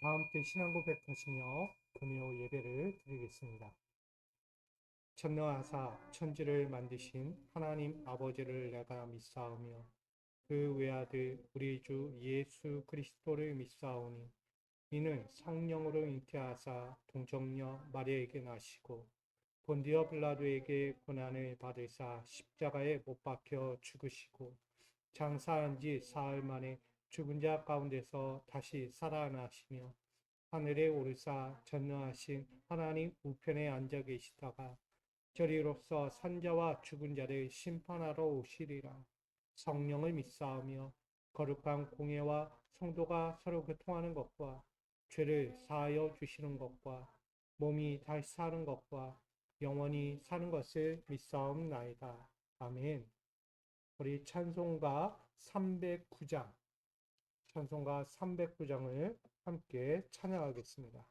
다 함께 신앙 고백하시며 금요 예배를 드리겠습니다. 천너하사 천지를 만드신 하나님 아버지를 내가 믿사오며 그 외아들 우리 주 예수 그리스도를 믿사오니 이는 성령으로 잉태하사 동정녀 마리아에게 나시고 본디오 빌라도에게 고난을 받으사 십자가에 못 박혀 죽으시고 장사한 지 사흘 만에 죽은 자 가운데서 다시 살아나시며 하늘에 오르사 전능하신 하나님 우편에 앉아 계시다가 저리로서 산자와 죽은 자를 심판하러 오시리라. 성령을 믿사오며 거룩한 공예와 성도가 서로 교통하는 것과 죄를 사하여 주시는 것과 몸이 다시 사는 것과 영원히 사는 것을 믿사옵나이다. 아멘. 우리 찬송가 309장을 함께 찬양하겠습니다.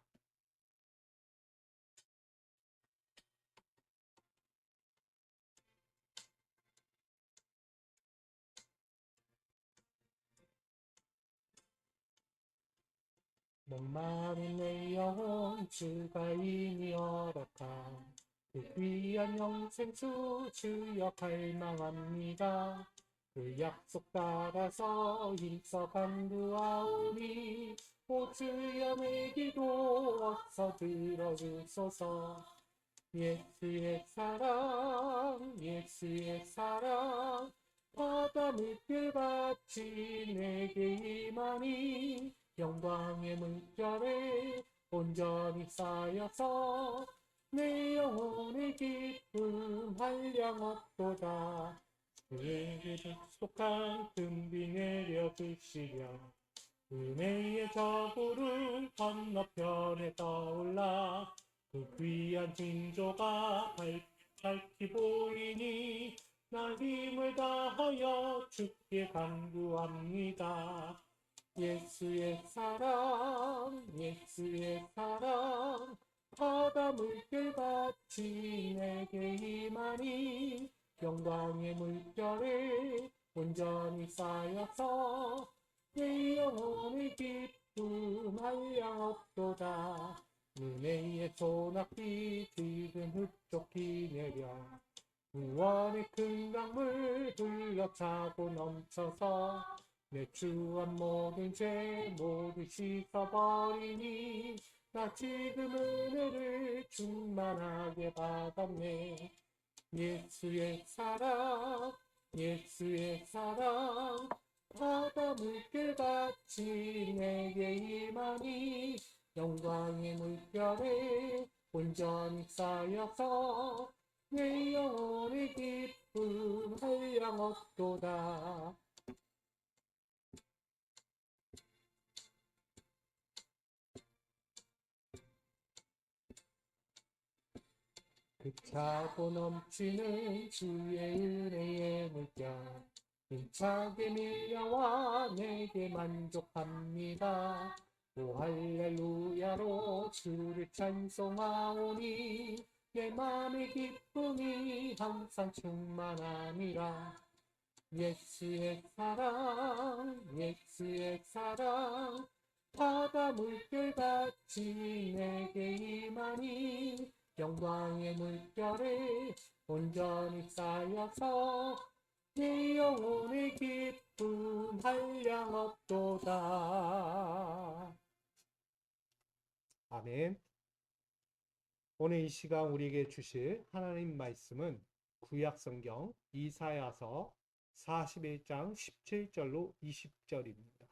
목마른 내 영혼 주가 이미 허락한 그 귀한 영생수 주여 갈망합니다. 그 약속 따라서 힘써 간구하오니 오 주여 내 기도 어서 들어주소서. 예수의 사랑 예수의 사랑 바다 물결같이 내게 임하니 영광의 물결에 온전히 쌓여서 내 영혼의 기쁨 한량없도다. 그에게 축복한 금비 내려주시려 은혜의 저구를 건너편에 떠올라 그 귀한 징조가 밝히 보이니 날 힘을 다하여 주께 간구합니다. 예수의 사랑 바다 물결같이 내게 임하니 영광의 물결에 온전히 쌓여서 내 영혼의 기쁨 한량없도다. 은혜의 소낙비 붉은 흡족히 내려 구원의 큰 강물 흘러차고 넘쳐서 내 추한 모든 죄 모두 씻어버리니 나 지금 은혜를 충만하게 받았네. 예수의 사랑 바다 물결같이 내게 임하니 영광의 물결에 온전히 쌓여서 내 영혼의 기쁨 한량없도다. 그 차고 넘치는 주의 은혜의 물결 힘차게 밀려와 내게 만족합니다. 오 할렐루야로 주를 찬송하오니 내 맘의 기쁨이 항상 충만함이라. 예수의 사랑 바다 물결같이 내게 임하니 영광의 물결에 온전히 쌓여서 내 영혼의 기쁨 한량없도다. 아멘. 오늘 이 시간 우리에게 주실 하나님 말씀은 구약성경 이사야서 41장 17절로 20절입니다.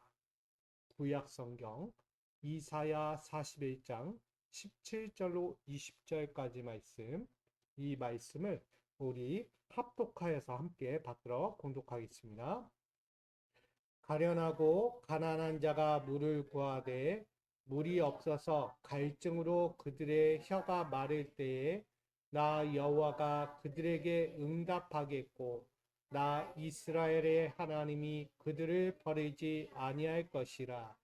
구약성경 이사야 41장 17절로 20절까지 말씀, 이 말씀을 우리 합독하여서 함께 받들어 공독하겠습니다. 가련하고 가난한 자가 물을 구하되 물이 없어서 갈증으로 그들의 혀가 마를 때에 나 여호와가 그들에게 응답하겠고 나 이스라엘의 하나님이 그들을 버리지 아니할 것이라.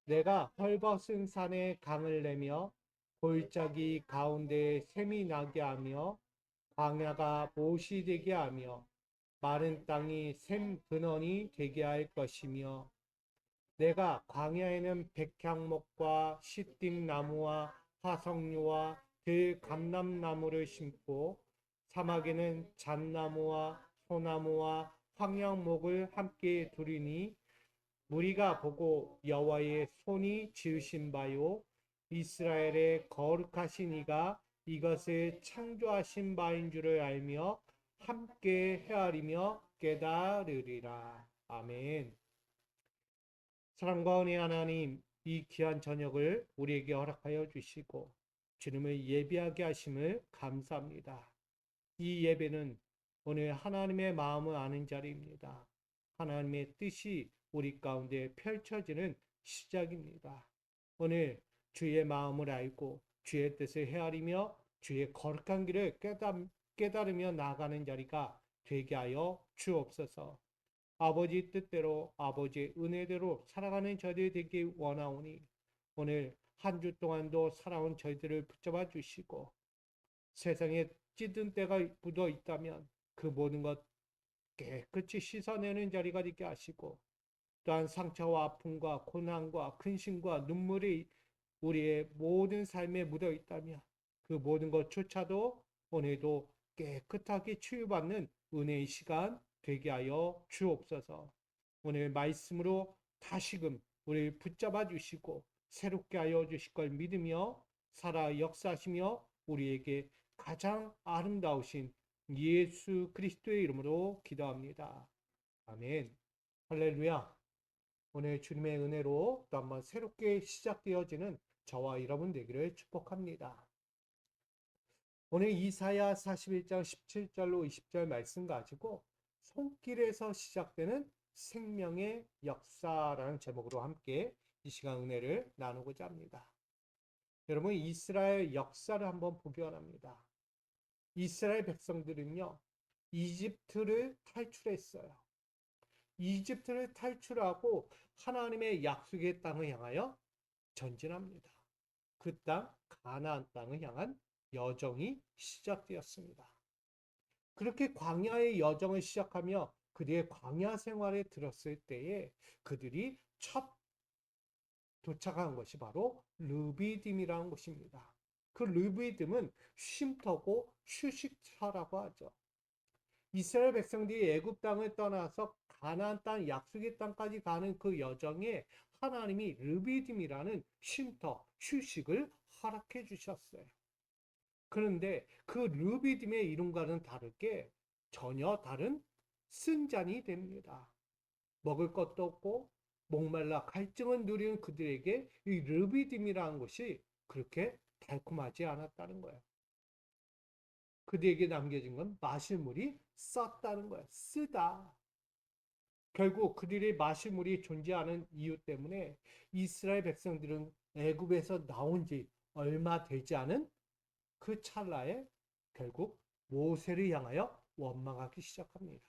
내가 헐벗은 산에 강을 내며 골짜기 가운데에 샘이 나게 하며 광야가 못이 되게 하며 마른 땅이 샘 근원이 되게 할 것이며 내가 광야에는 백향목과 시띵나무와 화석류와 들감람나무를 심고 사막에는 잣나무와 소나무와 황양목을 함께 두리니 무리가 보고 여호와의 손이 지으신 바요 이스라엘의 거룩하신 이가 이것을 창조하신 바인 줄을 알며 함께 헤아리며 깨달으리라. 아멘. 사랑과 은혜 하나님, 이 귀한 저녁을 우리에게 허락하여 주시고 주님을 예배하게 하심을 감사합니다. 이 예배는 오늘 하나님의 마음을 아는 자리입니다. 하나님의 뜻이 우리 가운데 펼쳐지는 시작입니다. 오늘 주의 마음을 알고 주의 뜻을 헤아리며 주의 거룩한 길을 깨달으며 나아가는 자리가 되게 하여 주옵소서. 아버지 뜻대로 아버지의 은혜대로 살아가는 저희들이 되기 원하오니 오늘 한 주 동안도 살아온 저희들을 붙잡아 주시고 세상에 찌든 때가 묻어 있다면 그 모든 것 깨끗이 씻어내는 자리가 되게 하시고 또한 상처와 아픔과 고난과 근심과 눈물이 우리의 모든 삶에 묻어 있다면 그 모든 것조차도 오늘도 깨끗하게 치유받는 은혜의 시간 되게 하여 주옵소서. 오늘 말씀으로 다시금 우리를 붙잡아 주시고 새롭게 하여 주실 걸 믿으며 살아 역사하시며 우리에게 가장 아름다우신 예수 그리스도의 이름으로 기도합니다. 아멘. 할렐루야. 오늘 주님의 은혜로 또 한번 새롭게 시작되어지는 저와 여러분 되기를 축복합니다. 오늘 이사야 41장 17절로 20절 말씀 가지고 손길에서 시작되는 생명의 역사라는 제목으로 함께 이 시간 은혜를 나누고자 합니다. 여러분, 이스라엘 역사를 한번 보기 원합니다. 이스라엘 백성들은요, 이집트를 탈출했어요. 이집트를 탈출하고 하나님의 약속의 땅을 향하여 전진합니다. 그 땅, 가나안 땅을 향한 여정이 시작되었습니다. 그렇게 광야의 여정을 시작하며 그들의 광야 생활에 들었을 때에 그들이 첫 도착한 것이 바로 르비딤이라는 곳입니다. 그 르비딤은 쉼터고 휴식처라고 하죠. 이스라엘 백성들이 애굽 땅을 떠나서 가나안 땅, 약속의 땅까지 가는 그 여정에 하나님이 르비딤이라는 쉼터, 휴식을 허락해 주셨어요. 그런데 그 르비딤의 이름과는 다르게 전혀 다른 쓴잔이 됩니다. 먹을 것도 없고 목말라 갈증을 누리는 그들에게 이 르비딤이라는 것이 그렇게 달콤하지 않았다는 거예요. 그들에게 남겨진 건 마실 물이 썼다는 거예요. 쓰다. 결국 그들의 마실 물이 존재하는 이유 때문에 이스라엘 백성들은 애굽에서 나온 지 얼마 되지 않은 그 찰나에 결국 모세를 향하여 원망하기 시작합니다.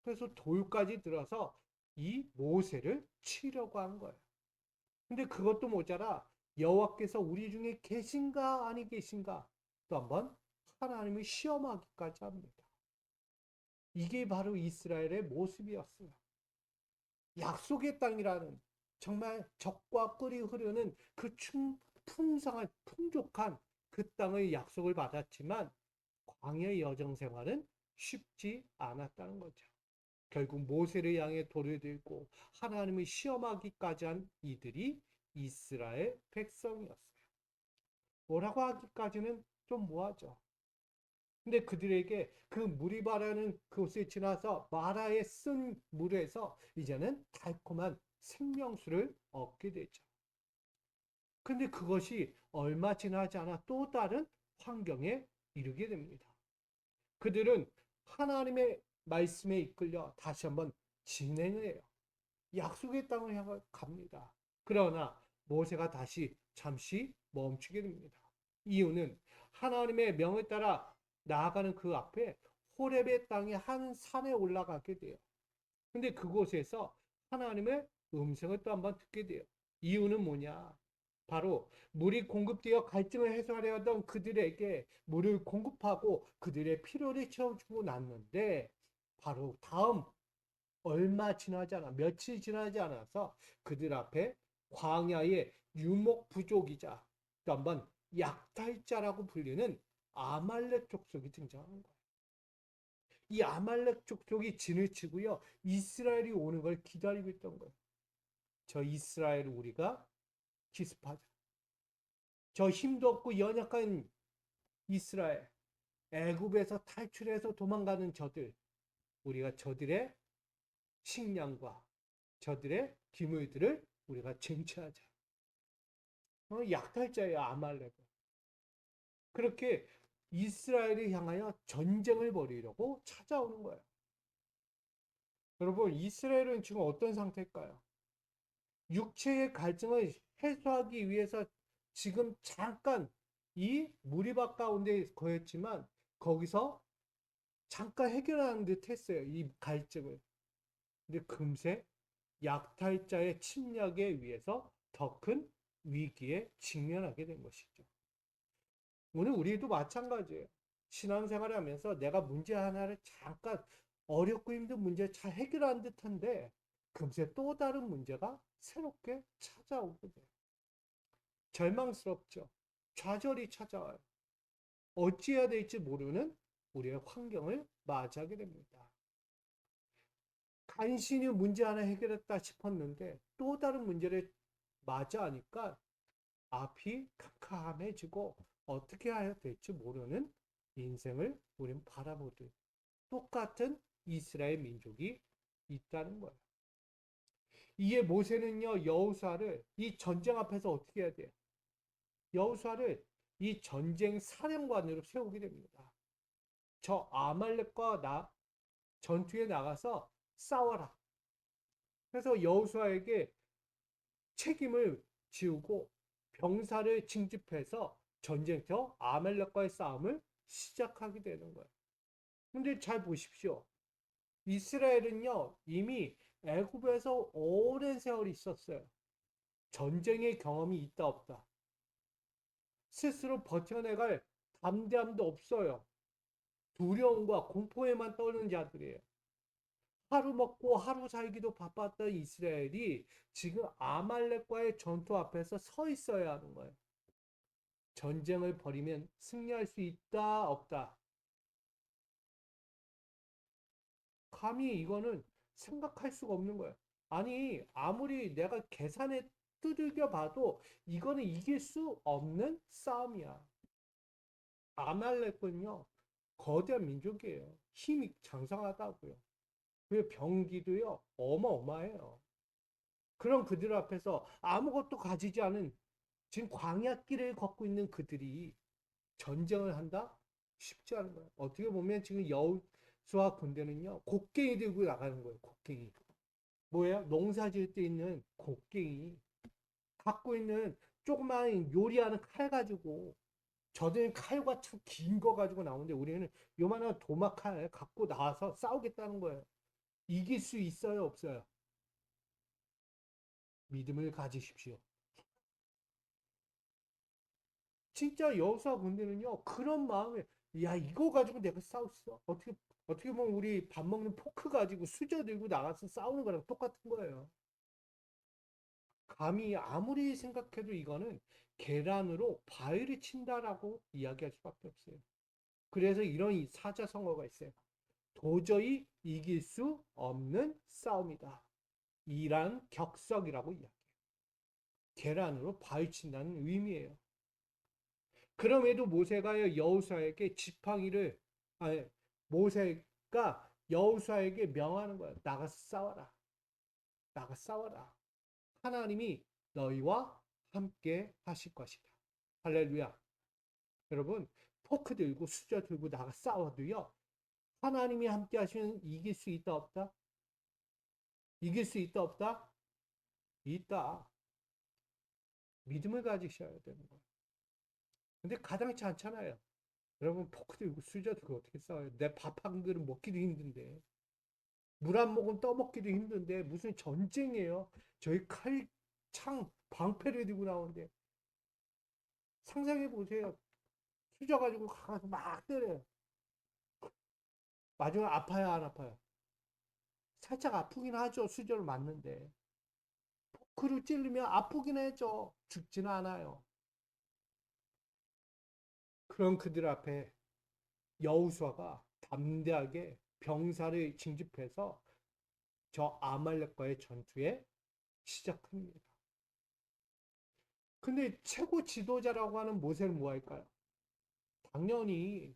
그래서 돌까지 들어서 이 모세를 치려고 한 거예요. 근데 그것도 모자라 여호와께서 우리 중에 계신가 아니 계신가 또 한번 하나님을 시험하기까지 합니다. 이게 바로 이스라엘의 모습이었어요. 약속의 땅이라는 정말 적과 꿀이 흐르는 그 풍성한 풍족한 그 땅의 약속을 받았지만 광야의 여정 생활은 쉽지 않았다는 거죠. 결국 모세를 향해 돌을 들고 하나님을 시험하기까지 한 이들이 이스라엘 백성이었어요. 뭐라고 하기까지는 좀 뭐하죠. 근데 그들에게 그 무리바라는 그곳에 지나서 마라에 쓴 물에서 이제는 달콤한 생명수를 얻게 되죠. 근데 그것이 얼마 지나지 않아 또 다른 환경에 이르게 됩니다. 그들은 하나님의 말씀에 이끌려 다시 한번 진행을 해요. 약속의 땅을 향해 갑니다. 그러나 모세가 다시 잠시 멈추게 됩니다. 이유는 하나님의 명을 따라 나아가는 그 앞에 호렙의 땅의 한 산에 올라가게 돼요. 근데 그곳에서 하나님의 음성을 또 한번 듣게 돼요. 이유는 뭐냐? 바로 물이 공급되어 갈증을 해소하려 하던 그들에게 물을 공급하고 그들의 필요를 채워주고 났는데 바로 다음 얼마 지나지 않아, 며칠 지나지 않아서 그들 앞에 광야의 유목 부족이자 또 한번 약탈자라고 불리는 아말렉 족속이 등장하는 거예요. 이 아말렉 족속이 진을 치고요. 이스라엘이 오는 걸 기다리고 있던 거예요. 저 이스라엘을 우리가 기습하자. 저 힘도 없고 연약한 이스라엘, 애굽에서 탈출해서 도망가는 저들, 우리가 저들의 식량과 저들의 기물들을 우리가 쟁취하자. 약탈자예요, 아말렉은. 그렇게 이스라엘을 향하여 전쟁을 벌이려고 찾아오는 거예요. 여러분, 이스라엘은 지금 어떤 상태일까요? 육체의 갈증을 해소하기 위해서 지금 잠깐 이 무리박 가운데 거했지만 거기서 잠깐 해결하는 듯 했어요. 이 갈증을. 근데 금세 약탈자의 침략에 의해서 더 큰 위기에 직면하게 된 것이죠. 오늘 우리도 마찬가지예요. 신앙생활을 하면서 내가 문제 하나를 잠깐 어렵고 힘든 문제 잘 해결한 듯한데 금세 또 다른 문제가 새롭게 찾아오게 돼요. 절망스럽죠. 좌절이 찾아와요. 어찌해야 될지 모르는 우리의 환경을 맞이하게 됩니다. 간신히 문제 하나 해결했다 싶었는데 또 다른 문제를 맞이하니까 앞이 캄캄해지고 어떻게 해야 될지 모르는 인생을 우린 바라보듯 똑같은 이스라엘 민족이 있다는 거예요. 이에 모세는요, 여호수아를 이 전쟁 앞에서 어떻게 해야 돼요? 여호수아를 이 전쟁 사령관으로 세우게 됩니다. 저 아말렉과 전투에 나가서 싸워라. 그래서 여호수아에게 책임을 지우고 병사를 징집해서 전쟁터 아말렉과의 싸움을 시작하게 되는 거예요. 근데 잘 보십시오. 이스라엘은요, 이미 애굽에서 오랜 세월이 있었어요. 전쟁의 경험이 있다 없다. 스스로 버텨내갈 담대함도 없어요. 두려움과 공포에만 떠는 자들이에요. 하루 먹고 하루 살기도 바빴던 이스라엘이 지금 아말렉과의 전투 앞에서 서 있어야 하는 거예요. 전쟁을 벌이면 승리할 수 있다 없다. 감히 이거는 생각할 수가 없는 거예요. 아니 아무리 내가 계산에 두들겨 봐도 이거는 이길 수 없는 싸움이야. 아말렉은요 거대한 민족이에요. 힘이 장성하다고요. 그 병기도요 어마어마해요. 그런 그들 앞에서 아무것도 가지지 않은 지금 광야길을 걷고 있는 그들이 전쟁을 한다? 쉽지 않은 거예요. 어떻게 보면 지금 여호수아 군대는요 곡괭이 들고 나가는 거예요. 곡괭이. 뭐예요? 농사 지을 때 있는 곡괭이. 갖고 있는 조그마한 요리하는 칼 가지고 저들은 칼과 참 긴 거 가지고 나오는데 우리는 요만한 도마칼 갖고 나와서 싸우겠다는 거예요. 이길 수 있어요, 없어요? 믿음을 가지십시오. 진짜 여호수아 군대는요 그런 마음에 야 이거 가지고 내가 싸웠어 어떻게 보면 우리 밥 먹는 포크 가지고 수저 들고 나가서 싸우는 거랑 똑같은 거예요. 감히 아무리 생각해도 이거는 계란으로 바위를 친다라고 이야기할 수밖에 없어요. 그래서 이런 사자성어가 있어요. 도저히 이길 수 없는 싸움이다. 이란 격석이라고 이야기해요. 계란으로 바위 친다는 의미예요. 그럼에도 모세가 여호수아에게 지팡이를 아니 모세가 여호수아에게 명하는 거야. 나가서 싸워라. 나가 싸워라. 하나님이 너희와 함께 하실 것이다. 할렐루야. 여러분 포크 들고 수저 들고 나가 싸워도요. 하나님이 함께 하시면 이길 수 있다 없다? 이길 수 있다 없다? 있다. 믿음을 가지셔야 되는 거예요. 근데 가당치 않잖아요. 여러분 포크 들고 수저 들고 어떻게 싸워요? 내 밥 한 그릇 먹기도 힘든데 물 한 모금 떠먹기도 힘든데 무슨 전쟁이에요? 저희 칼, 창, 방패를 들고 나오는데 상상해 보세요. 수저 가지고 가서 막 때려요. 마지막에 아파요 안 아파요? 살짝 아프긴 하죠. 수저를 맞는데. 포크로 찔르면 아프긴 하죠. 죽지는 않아요. 그런 그들 앞에 여호수아가 담대하게 병사를 징집해서 저 아말렉과의 전투에 시작합니다. 근데 최고 지도자라고 하는 모세는 뭐 할까요? 당연히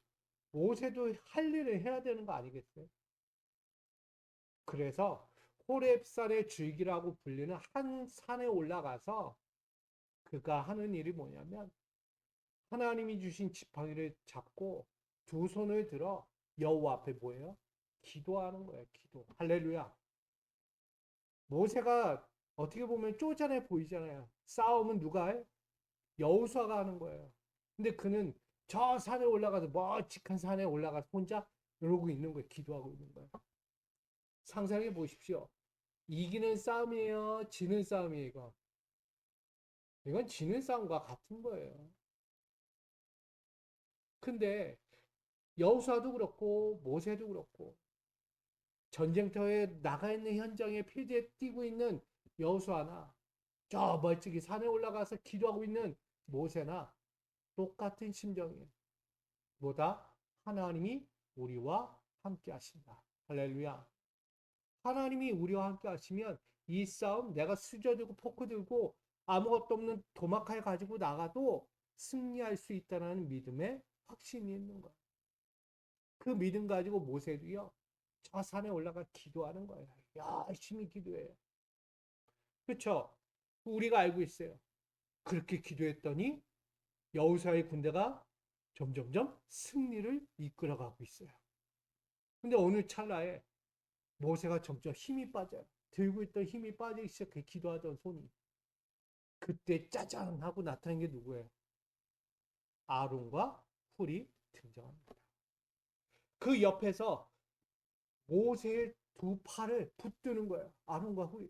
모세도 할 일을 해야 되는 거 아니겠어요? 그래서 호렙산의 줄기라고 불리는 한 산에 올라가서 그가 하는 일이 뭐냐면 하나님이 주신 지팡이를 잡고 두 손을 들어 여호와 앞에 뭐예요? 기도하는 거예요. 기도. 할렐루야. 모세가 어떻게 보면 쪼잔해 보이잖아요. 싸움은 누가 해? 여호수아가 하는 거예요. 근데 그는 저 산에 올라가서 멀찍한 산에 올라가서 혼자 이러고 있는 거예요. 기도하고 있는 거예요. 상상해 보십시오. 이기는 싸움이에요? 지는 싸움이에요, 이거? 이건 지는 싸움과 같은 거예요. 근데 여호수아도 그렇고 모세도 그렇고 전쟁터에 나가 있는 현장에 필드에 뛰고 있는 여호수아나 저 멀찍이 산에 올라가서 기도하고 있는 모세나 똑같은 심정이에요. 뭐다? 하나님이 우리와 함께 하신다. 할렐루야. 하나님이 우리와 함께 하시면 이 싸움 내가 수저 들고 포크 들고 아무것도 없는 도마칼 가지고 나가도 승리할 수 있다는 믿음에 확신이 있는 거예요. 그 믿음 가지고 모세도요. 저 산에 올라가 기도하는 거예요. 열심히 기도해요. 그렇죠? 우리가 알고 있어요. 그렇게 기도했더니 여호수아의 군대가 점점점 승리를 이끌어가고 있어요. 근데 어느 찰나에 모세가 점점 힘이 빠져요. 들고 있던 힘이 빠지기 시작해 기도하던 손이. 그때 짜잔 하고 나타난 게 누구예요? 아론과 훌이 등장합니다. 그 옆에서 모세의 두 팔을 붙드는 거예요. 아론과 훌이.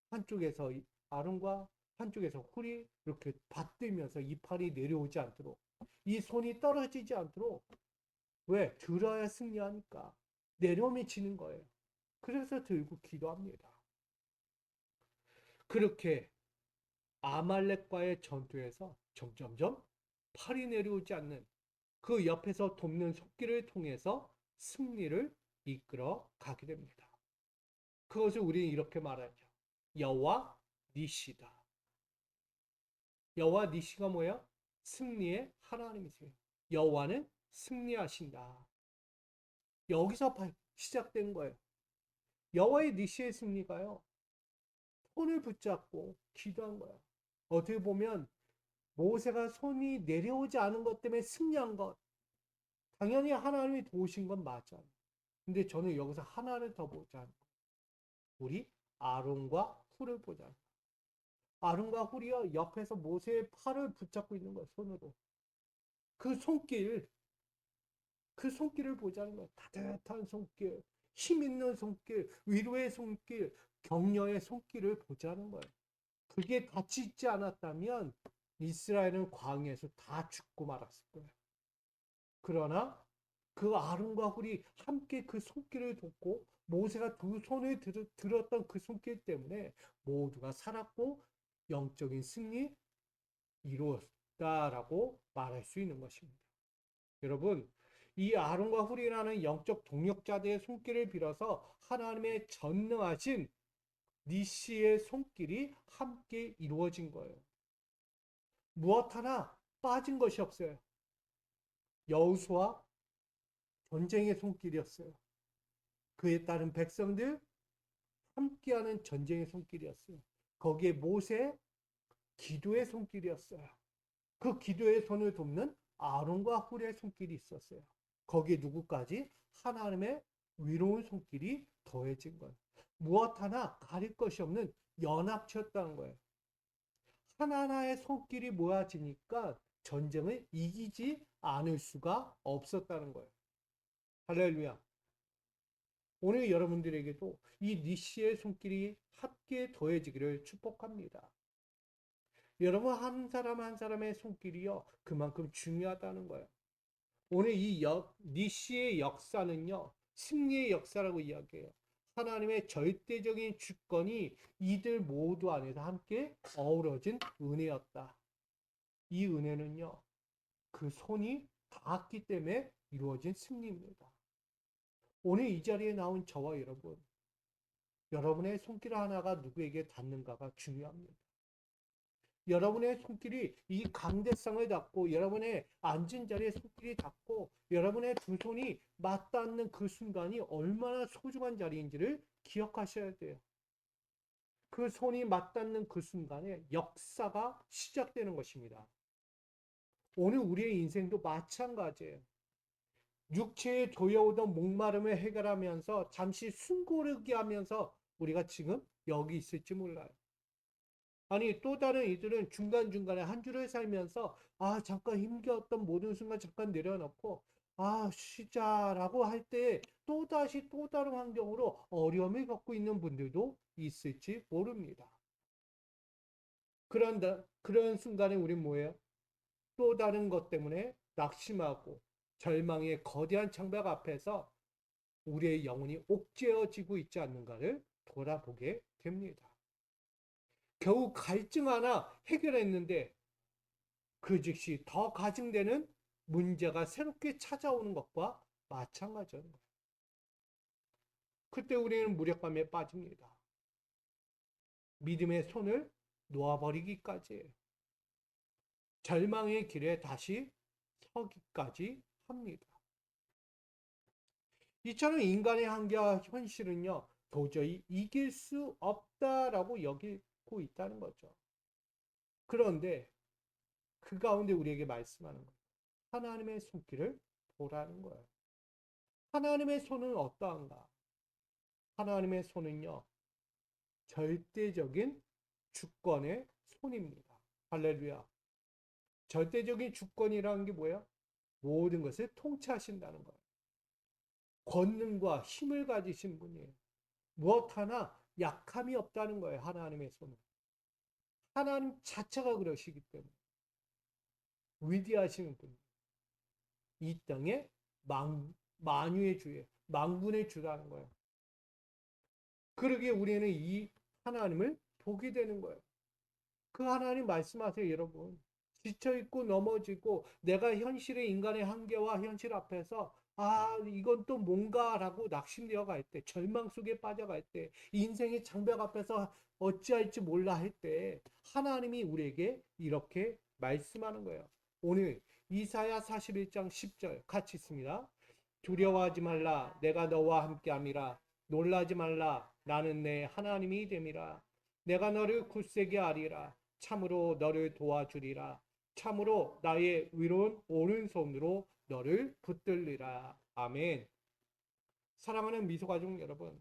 한쪽에서 아론과 한쪽에서 훌이 이렇게 받들면서 이 팔이 내려오지 않도록 이 손이 떨어지지 않도록 왜? 들어야 승리하니까 내려오면 지는 거예요. 그래서 들고 기도합니다. 그렇게 아말렉과의 전투에서 점점점 팔이 내려오지 않는 그 옆에서 돕는 속기를 통해서 승리를 이끌어 가게 됩니다. 그것을 우리는 이렇게 말하죠. 여호와 니시다. 여호와 니시가 뭐예요? 승리의 하나님이세요. 여호와는 승리하신다. 여기서 시작된 거예요. 여호와의 니시의 승리가요. 손을 붙잡고 기도한 거예요. 어떻게 보면 모세가 손이 내려오지 않은 것 때문에 승리한 것. 당연히 하나님이 도우신 건 맞아요. 근데 저는 여기서 하나를 더 보자. 우리 아론과 훌을 보자. 아론과 훌이요 옆에서 모세의 팔을 붙잡고 있는 거예요. 손으로. 그 손길, 그 손길을 보자는 거예요. 따뜻한 손길, 힘 있는 손길, 위로의 손길, 격려의 손길을 보자는 거예요. 그게 같이 있지 않았다면 이스라엘은 광야에서 다 죽고 말았을 거예요. 그러나 그 아론과 훌이 함께 그 손길을 돕고 모세가 두 손을 들었던 그 손길 때문에 모두가 살았고 영적인 승리 이루었다라고 말할 수 있는 것입니다. 여러분, 이 아론과 훌이라는 영적 동력자들의 손길을 빌어서 하나님의 전능하신 니시의 손길이 함께 이루어진 거예요. 무엇 하나 빠진 것이 없어요. 여호수아 전쟁의 손길이었어요. 그에 따른 백성들 함께하는 전쟁의 손길이었어요. 거기에 모세 기도의 손길이었어요. 그 기도의 손을 돕는 아론과 훌의 손길이 있었어요. 거기에 누구까지? 하나님의 위로운 손길이 더해진 거예요. 무엇 하나 가릴 것이 없는 연합체였다는 거예요. 하나하나의 손길이 모아지니까 전쟁을 이기지 않을 수가 없었다는 거예요. 할렐루야. 오늘 여러분들에게도 이 니시의 손길이 함께 더해지기를 축복합니다. 여러분 한 사람 한 사람의 손길이요 그만큼 중요하다는 거예요. 오늘 이 니시의 역사는요 승리의 역사라고 이야기해요. 하나님의 절대적인 주권이 이들 모두 안에서 함께 어우러진 은혜였다. 이 은혜는요, 그 손이 닿았기 때문에 이루어진 승리입니다. 오늘 이 자리에 나온 저와 여러분의 손길 하나가 누구에게 닿는가가 중요합니다. 여러분의 손길이 이 강대상을 닿고 여러분의 앉은 자리에 손길이 닿고 여러분의 두 손이 맞닿는 그 순간이 얼마나 소중한 자리인지를 기억하셔야 돼요. 그 손이 맞닿는 그 순간에 역사가 시작되는 것입니다. 오늘 우리의 인생도 마찬가지예요. 육체에 도여오던 목마름을 해결하면서 잠시 숨고르게 하면서 우리가 지금 여기 있을지 몰라요. 아니 또 다른 이들은 중간중간에 한 주를 살면서 잠깐 힘겨웠던 모든 순간 잠깐 내려놓고 쉬자라고 할 때 또다시 또 다른 환경으로 어려움을 겪고 있는 분들도 있을지 모릅니다. 그런 순간에 우린 뭐예요? 또 다른 것 때문에 낙심하고 절망의 거대한 창벽 앞에서 우리의 영혼이 옥죄어지고 있지 않는가를 돌아보게 됩니다. 겨우 갈증 하나 해결했는데 그 즉시 더 가중되는 문제가 새롭게 찾아오는 것과 마찬가지인 거예요. 그때 우리는 무력감에 빠집니다. 믿음의 손을 놓아버리기까지 절망의 길에 다시 서기까지 합니다. 이처럼 인간의 한계와 현실은요, 도저히 이길 수 없다라고 여기고 있다는 거죠. 그런데 그 가운데 우리에게 말씀하는 거예요. 하나님의 손길을 보라는 거예요. 하나님의 손은 어떠한가? 하나님의 손은요, 절대적인 주권의 손입니다. 할렐루야. 절대적인 주권이라는 게 뭐예요? 모든 것을 통치하신다는 거예요. 권능과 힘을 가지신 분이에요. 무엇 하나 약함이 없다는 거예요. 하나님의 손은. 하나님 자체가 그러시기 때문에 위대하신 분. 이 땅에 만유의 주예요. 만군의 주라는 거예요. 그러기에 우리는 이 하나님을 보게 되는 거예요. 그 하나님 말씀하세요, 여러분. 지쳐있고 넘어지고 내가 현실의 인간의 한계와 현실 앞에서 이건 또 뭔가라고 낙심되어 갈 때, 절망 속에 빠져갈 때, 인생의 장벽 앞에서 어찌할지 몰라 할 때 하나님이 우리에게 이렇게 말씀하는 거예요. 오늘 이사야 41장 10절 같이 있습니다. 두려워하지 말라, 내가 너와 함께함이라. 놀라지 말라, 나는 내 하나님이 됨이라. 내가 너를 굳세게 하리라. 참으로 너를 도와주리라. 참으로 나의 위로운 오른손으로 너를 붙들리라. 아멘. 사랑하는 미소가족 여러분,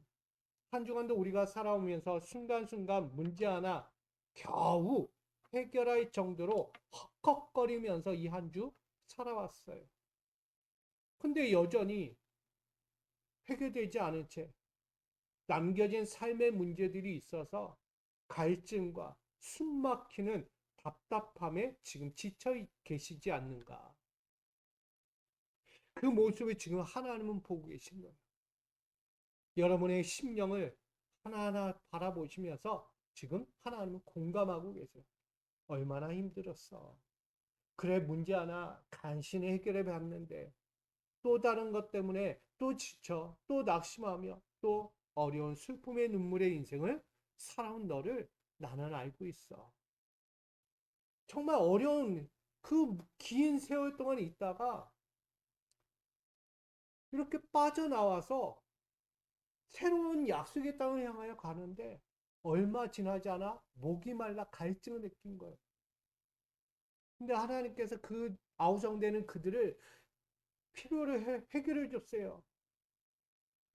한 주간도 우리가 살아오면서 순간순간 문제 하나 겨우 해결할 정도로 헉헉거리면서 이 한 주 살아왔어요. 근데 여전히 해결되지 않은 채 남겨진 삶의 문제들이 있어서 갈증과 숨막히는 답답함에 지금 지쳐 계시지 않는가. 그 모습을 지금 하나님은 보고 계신 거예요. 여러분의 심령을 하나하나 바라보시면서 지금 하나님은 공감하고 계세요. 얼마나 힘들었어. 그래, 문제 하나 간신히 해결해 봤는데 또 다른 것 때문에 또 지쳐, 또 낙심하며 또 어려운 슬픔의 눈물의 인생을 살아온 너를 나는 알고 있어. 정말 어려운 그 긴 세월 동안 있다가 이렇게 빠져나와서 새로운 약속의 땅을 향하여 가는데 얼마 지나지 않아 목이 말라 갈증을 느낀 거예요. 근데 하나님께서 그 아우성되는 그들을 필요를 해결해 줬어요.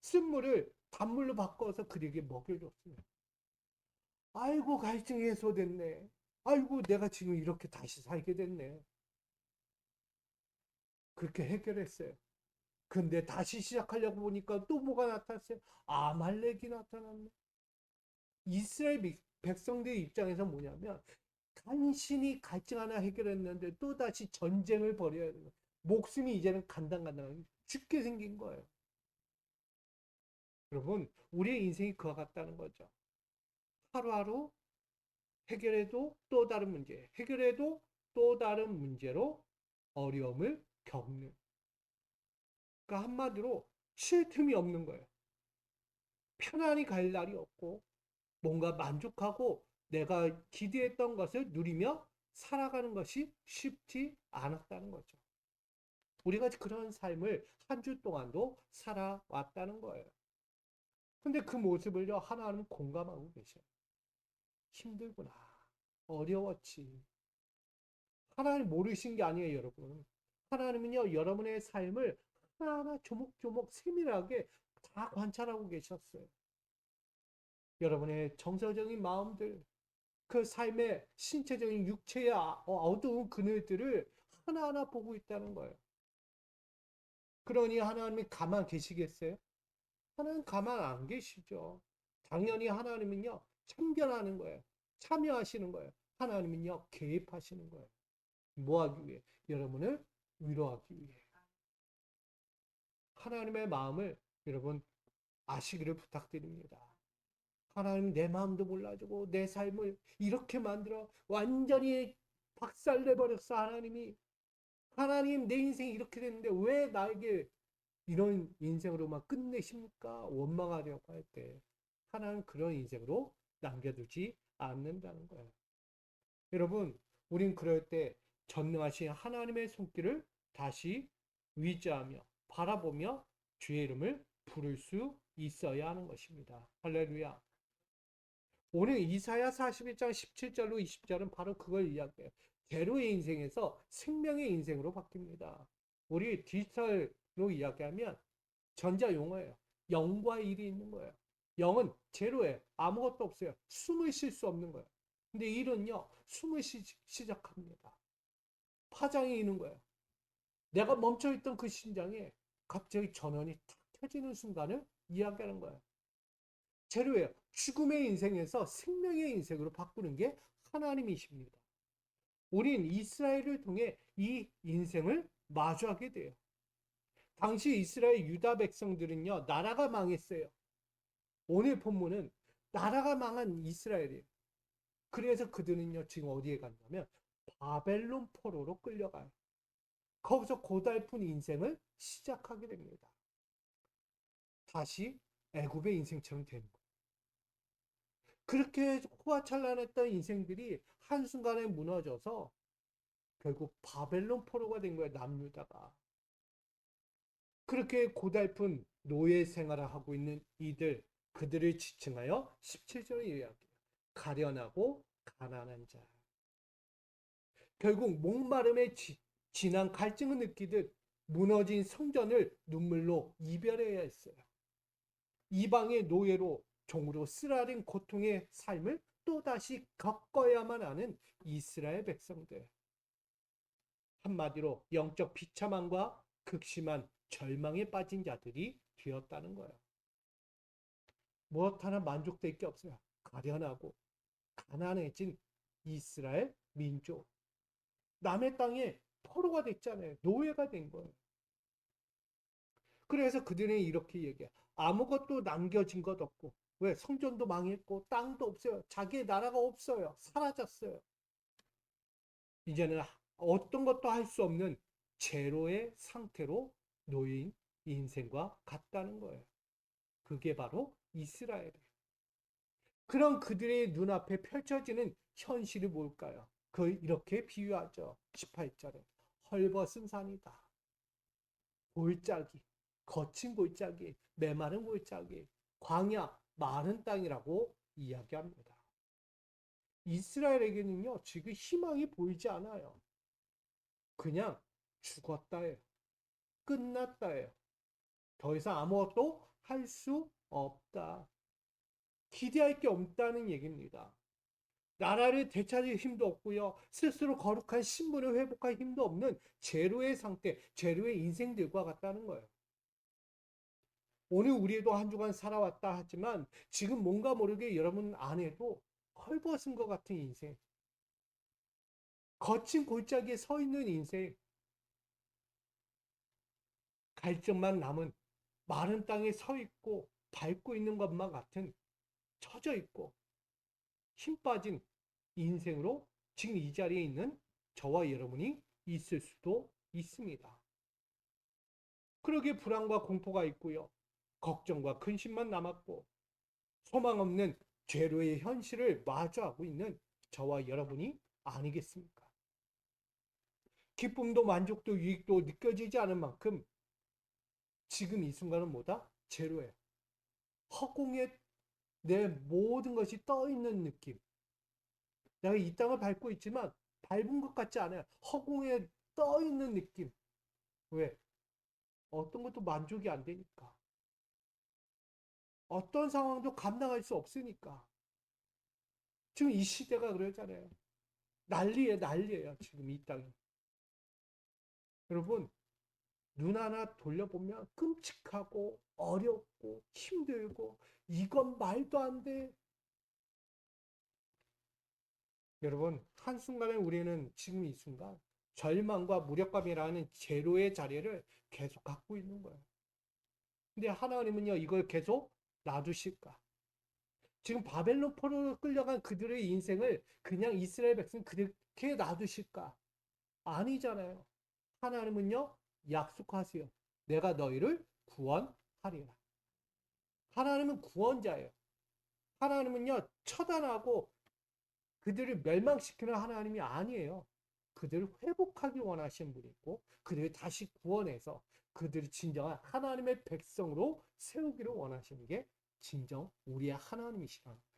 쓴물을 단물로 바꿔서 그에게 먹여줬어요. 아이고 갈증이 해소됐네. 아이고 내가 지금 이렇게 다시 살게 됐네. 그렇게 해결했어요. 근데 다시 시작하려고 보니까 또 뭐가 나타났어요? 아말렉이 나타났네. 이스라엘 백성들 입장에서 뭐냐면 간신히 갈증 하나 해결했는데 또다시 전쟁을 벌여야 되는 거예요. 목숨이 이제는 간당간당하게 죽게 생긴 거예요. 여러분, 우리의 인생이 그와 같다는 거죠. 하루하루 해결해도 또 다른 문제, 해결해도 또 다른 문제로 어려움을 겪는. 그러니까 한마디로 쉴 틈이 없는 거예요. 편안히 갈 날이 없고 뭔가 만족하고 내가 기대했던 것을 누리며 살아가는 것이 쉽지 않았다는 거죠. 우리가 그런 삶을 한 주 동안도 살아왔다는 거예요. 근데 그 모습을요, 하나님 공감하고 계셔요. 힘들구나. 어려웠지. 하나님 모르신 게 아니에요, 여러분. 하나님은요, 여러분의 삶을 하나하나 조목조목 세밀하게 다 관찰하고 계셨어요. 여러분의 정서적인 마음들, 그 삶의 신체적인 육체의 어두운 그늘들을 하나하나 보고 있다는 거예요. 그러니 하나님이 가만 계시겠어요? 하나님 가만 안 계시죠. 당연히 하나님은요, 참견하는 거예요. 참여하시는 거예요. 하나님은요, 개입하시는 거예요. 뭐 하기 위해? 여러분을 위로하기 위해. 하나님의 마음을 여러분 아시기를 부탁드립니다. 하나님 내 마음도 몰라주고 내 삶을 이렇게 만들어 완전히 박살내버렸어. 하나님이. 하나님 내 인생이 이렇게 됐는데 왜 나에게 이런 인생으로만 끝내십니까? 원망하려고 할 때 하나는 그런 인생으로 남겨두지 않는다는 거예요. 여러분, 우린 그럴 때 전능하신 하나님의 손길을 다시 위지하며 바라보며 주의 이름을 부를 수 있어야 하는 것입니다. 할렐루야. 오늘 이사야 41장 17절로 20절은 바로 그걸 이야기해요. 제로의 인생에서 생명의 인생으로 바뀝니다. 우리 디지털로 이야기하면 전자용어예요. 영과 일이 있는 거예요. 영은 제로예요. 아무것도 없어요. 숨을 쉴 수 없는 거예요. 근데 일은요, 숨을 시작합니다. 파장이 있는 거예요. 내가 멈춰있던 그 심장에 갑자기 전원이 탁 켜지는 순간을 이야기하는 거예요. 제로예요. 죽음의 인생에서 생명의 인생으로 바꾸는 게 하나님이십니다. 우린 이스라엘을 통해 이 인생을 마주하게 돼요. 당시 이스라엘 유다 백성들은요, 나라가 망했어요. 오늘 본문은 나라가 망한 이스라엘이에요. 그래서 그들은요, 지금 어디에 갔냐면 바벨론 포로로 끌려가요. 거기서 고달픈 인생을 시작하게 됩니다. 다시 애굽의 인생처럼 되는 거예요. 그렇게 호화찬란했던 인생들이 한순간에 무너져서 결국 바벨론 포로가 된 거예요, 남유다가. 그렇게 고달픈 노예 생활을 하고 있는 이들, 그들을 지칭하여 17절에 이야기해요. 가련하고 가난한 자. 결국 목마름에 진한 갈증을 느끼듯 무너진 성전을 눈물로 이별해야 했어요. 이방의 노예로 종으로 쓰라린 고통의 삶을 또다시 겪어야만 하는 이스라엘 백성들. 한마디로 영적 비참함과 극심한 절망에 빠진 자들이 되었다는 거예요. 무엇 하나 만족될 게 없어요. 가련하고 가난해진 이스라엘 민족. 남의 땅에 포로가 됐잖아요. 노예가 된 거예요. 그래서 그들은 이렇게 얘기해요. 아무것도 남겨진 것 없고, 왜? 성전도 망했고 땅도 없어요. 자기의 나라가 없어요. 사라졌어요. 이제는 어떤 것도 할 수 없는 제로의 상태로 놓인 인생과 같다는 거예요. 그게 바로 이스라엘이에요. 그런 그들의 눈앞에 펼쳐지는 현실이 뭘까요? 이렇게 비유하죠. 18절에 헐벗은 산이다. 골짜기, 거친 골짜기, 메마른 골짜기, 광야, 마른 땅이라고 이야기합니다. 이스라엘에게는요, 지금 희망이 보이지 않아요. 그냥 죽었다예요. 끝났다예요. 더 이상 아무것도 할 수 없다. 기대할 게 없다는 얘기입니다. 나라를 되찾을 힘도 없고요. 스스로 거룩한 신분을 회복할 힘도 없는 제로의 상태, 제로의 인생들과 같다는 거예요. 오늘 우리도 한 주간 살아왔다 하지만 지금 뭔가 모르게 여러분 안에도 헐벗은 것 같은 인생, 거친 골짜기에 서 있는 인생, 갈증만 남은 마른 땅에 서 있고 밟고 있는 것만 같은 처져 있고 힘 빠진 인생으로 지금 이 자리에 있는 저와 여러분이 있을 수도 있습니다. 그러기에 불안과 공포가 있고요. 걱정과 근심만 남았고 소망 없는 죄로의 현실을 마주하고 있는 저와 여러분이 아니겠습니까? 기쁨도 만족도 유익도 느껴지지 않을 만큼 지금 이 순간은 뭐다? 제로예요. 허공에 내 모든 것이 떠 있는 느낌. 내가 이 땅을 밟고 있지만 밟은 것 같지 않아요. 허공에 떠 있는 느낌. 왜? 어떤 것도 만족이 안 되니까. 어떤 상황도 감당할 수 없으니까. 지금 이 시대가 그러잖아요. 난리예요. 지금 이 땅이. 여러분, 눈 하나 돌려보면 끔찍하고 어렵고 힘들고 이건 말도 안 돼. 여러분, 한순간에 우리는 지금 이 순간 절망과 무력감이라는 제로의 자리를 계속 갖고 있는 거예요. 근데 하나님은요, 이걸 계속 놔두실까? 지금 바벨론 포로로 끌려간 그들의 인생을 그냥 이스라엘 백성 그렇게 놔두실까? 아니잖아요. 하나님은요, 약속하세요. 내가 너희를 구원하리라. 하나님은 구원자예요. 하나님은요, 처단하고 그들을 멸망시키는 하나님이 아니에요. 그들을 회복하기 원하시는 분이고, 그들을 다시 구원해서 그들을 진정한 하나님의 백성으로 세우기를 원하시는 게 진정 우리의 하나님이시라는 거예요.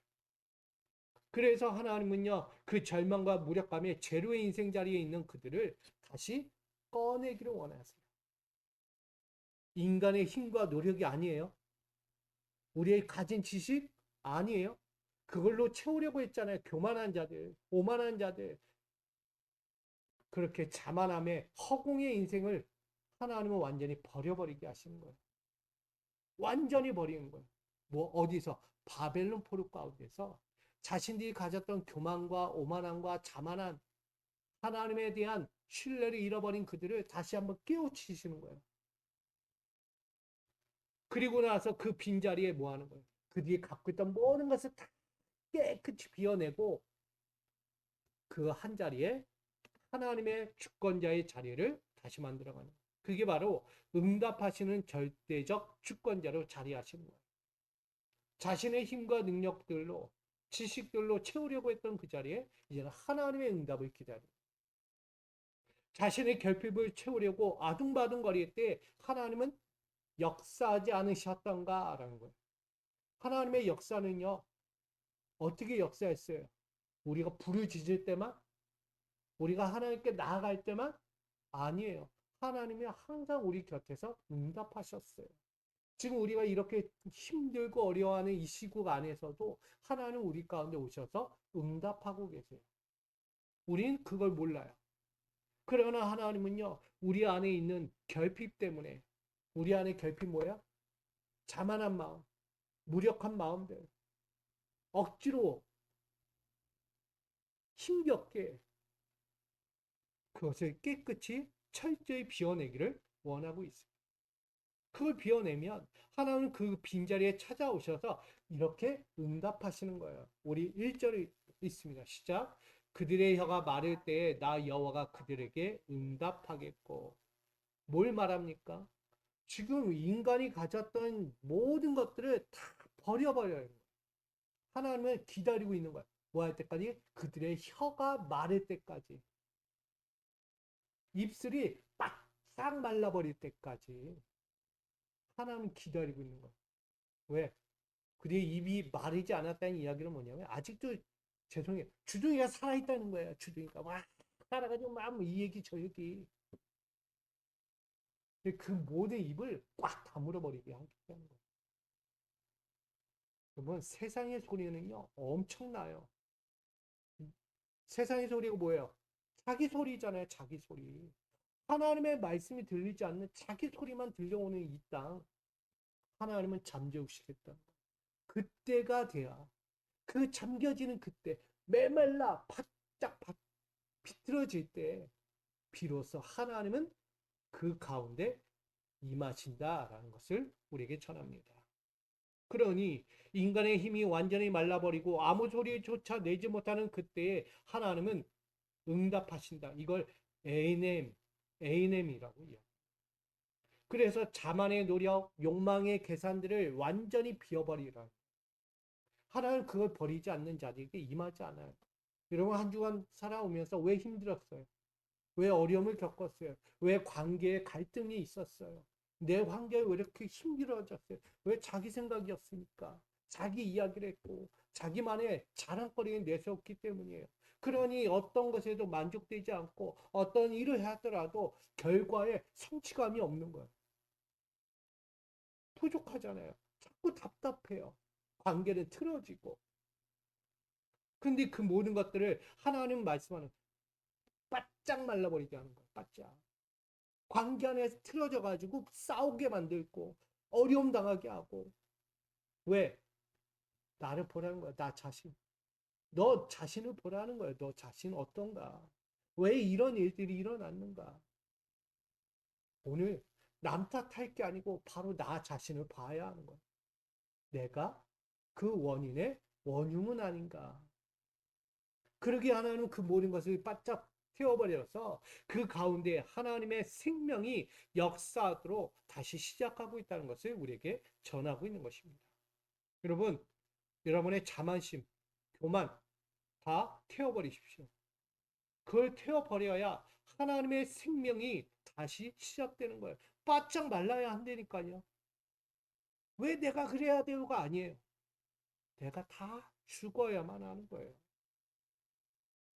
그래서 하나님은요, 그 절망과 무력감에 제로의 인생 자리에 있는 그들을 다시 꺼내기를 원하세요. 인간의 힘과 노력이 아니에요. 우리의 가진 지식 아니에요. 그걸로 채우려고 했잖아요. 교만한 자들, 오만한 자들, 그렇게 자만함에 허공의 인생을 하나님은 완전히 버려버리게 하시는 거예요. 완전히 버리는 거예요. 뭐 어디서? 바벨론 포로 가운데서 자신들이 가졌던 교만과 오만함과 자만한 하나님에 대한 신뢰를 잃어버린 그들을 다시 한번 깨우치시는 거예요. 그리고 나서 그 빈자리에 뭐 하는 거예요? 그들이 갖고 있던 모든 것을 다 깨끗이 비워내고 그 한 자리에 하나님의 주권자의 자리를 다시 만들어가는 거예요. 그게 바로 응답하시는 절대적 주권자로 자리하시는 거예요. 자신의 힘과 능력들로 지식들로 채우려고 했던 그 자리에 이제는 하나님의 응답을 기다립니다. 자신의 결핍을 채우려고 아둥바둥거릴 때 하나님은 역사하지 않으셨던가라는 거예요. 하나님의 역사는요, 어떻게 역사했어요? 우리가 부르짖을 때만? 우리가 하나님께 나아갈 때만? 아니에요. 하나님이 항상 우리 곁에서 응답하셨어요. 지금 우리가 이렇게 힘들고 어려워하는 이 시국 안에서도 하나님 우리 가운데 오셔서 응답하고 계세요. 우린 그걸 몰라요. 그러나 하나님은요, 우리 안에 있는 결핍 때문에, 우리 안에 결핍 뭐야? 자만한 마음, 무력한 마음들, 억지로 힘겹게 그것을 깨끗이 철저히 비워내기를 원하고 있습니다. 그걸 비워내면 하나님은 그 빈자리에 찾아오셔서 이렇게 응답하시는 거예요. 우리 1절에 있습니다. 시작. 그들의 혀가 마를 때에 나 여호와가 그들에게 응답하겠고. 뭘 말합니까? 지금 인간이 가졌던 모든 것들을 다 버려버려요. 하나님을 기다리고 있는 거예요. 뭐 할 때까지? 그들의 혀가 마를 때까지. 입술이 빡싹 말라버릴 때까지. 하나님은 기다리고 있는 거예요. 왜? 그들의 입이 마르지 않았다는 이야기는 뭐냐면 아직도 죄송해요. 주둥이가 살아있다는 거예요. 주둥이가 막 살아가지고 막 이 얘기 저 얘기. 그 모든 입을 꽉 다물어 버리게 하는 거예요. 그러면 세상의 소리는요 엄청나요. 세상의 소리가 뭐예요? 자기 소리잖아요. 자기 소리. 하나님의 말씀이 들리지 않는 자기 소리만 들려오는 이 땅. 하나님은 잠재우시겠다. 그때가 돼야 그 잠겨지는 그때 메말라 바짝 비틀어질 때 비로소 하나님은 그 가운데 임하신다라는 것을 우리에게 전합니다. 그러니 인간의 힘이 완전히 말라버리고 아무 소리조차 내지 못하는 그때에 하나님은 응답하신다. 이걸 에이넴이라고 해요. 그래서 자만의 노력, 욕망의 계산들을 완전히 비워버리라. 하나는 그걸 버리지 않는 자들에게 임하지 않아요. 여러분 한 주간 살아오면서 왜 힘들었어요? 왜 어려움을 겪었어요? 왜 관계에 갈등이 있었어요? 내 관계에 왜 이렇게 힘들어졌어요? 왜 자기 생각이었습니까? 자기 이야기를 했고 자기만의 자랑거리에 내세웠기 때문이에요. 그러니 어떤 것에도 만족되지 않고 어떤 일을 하더라도 결과에 성취감이 없는 거예요. 부족하잖아요. 자꾸 답답해요. 관계는 틀어지고. 근데 그 모든 것들을 하나님 말씀하는 바짝 말라버리게 하는 거예요. 바짝. 관계 안에서 틀어져 가지고 싸우게 만들고 어려움 당하게 하고. 왜? 나를 보라는 거야. 나 자신. 너 자신을 보라는 거야. 너 자신 어떤가? 왜 이런 일들이 일어났는가? 오늘 남 탓할 게 아니고 바로 나 자신을 봐야 하는 거야. 내가 그 원인의 원흉은 아닌가? 그러게 하나는 그 모든 것을 바짝 태워버려서 그 가운데 하나님의 생명이 역사하도록 다시 시작하고 있다는 것을 우리에게 전하고 있는 것입니다. 여러분, 여러분의 자만심, 교만 다 태워버리십시오. 그걸 태워버려야 하나님의 생명이 다시 시작되는 거예요. 바짝 말라야 한다니까요. 왜 내가 그래야 되고가 아니에요. 내가 다 죽어야만 하는 거예요.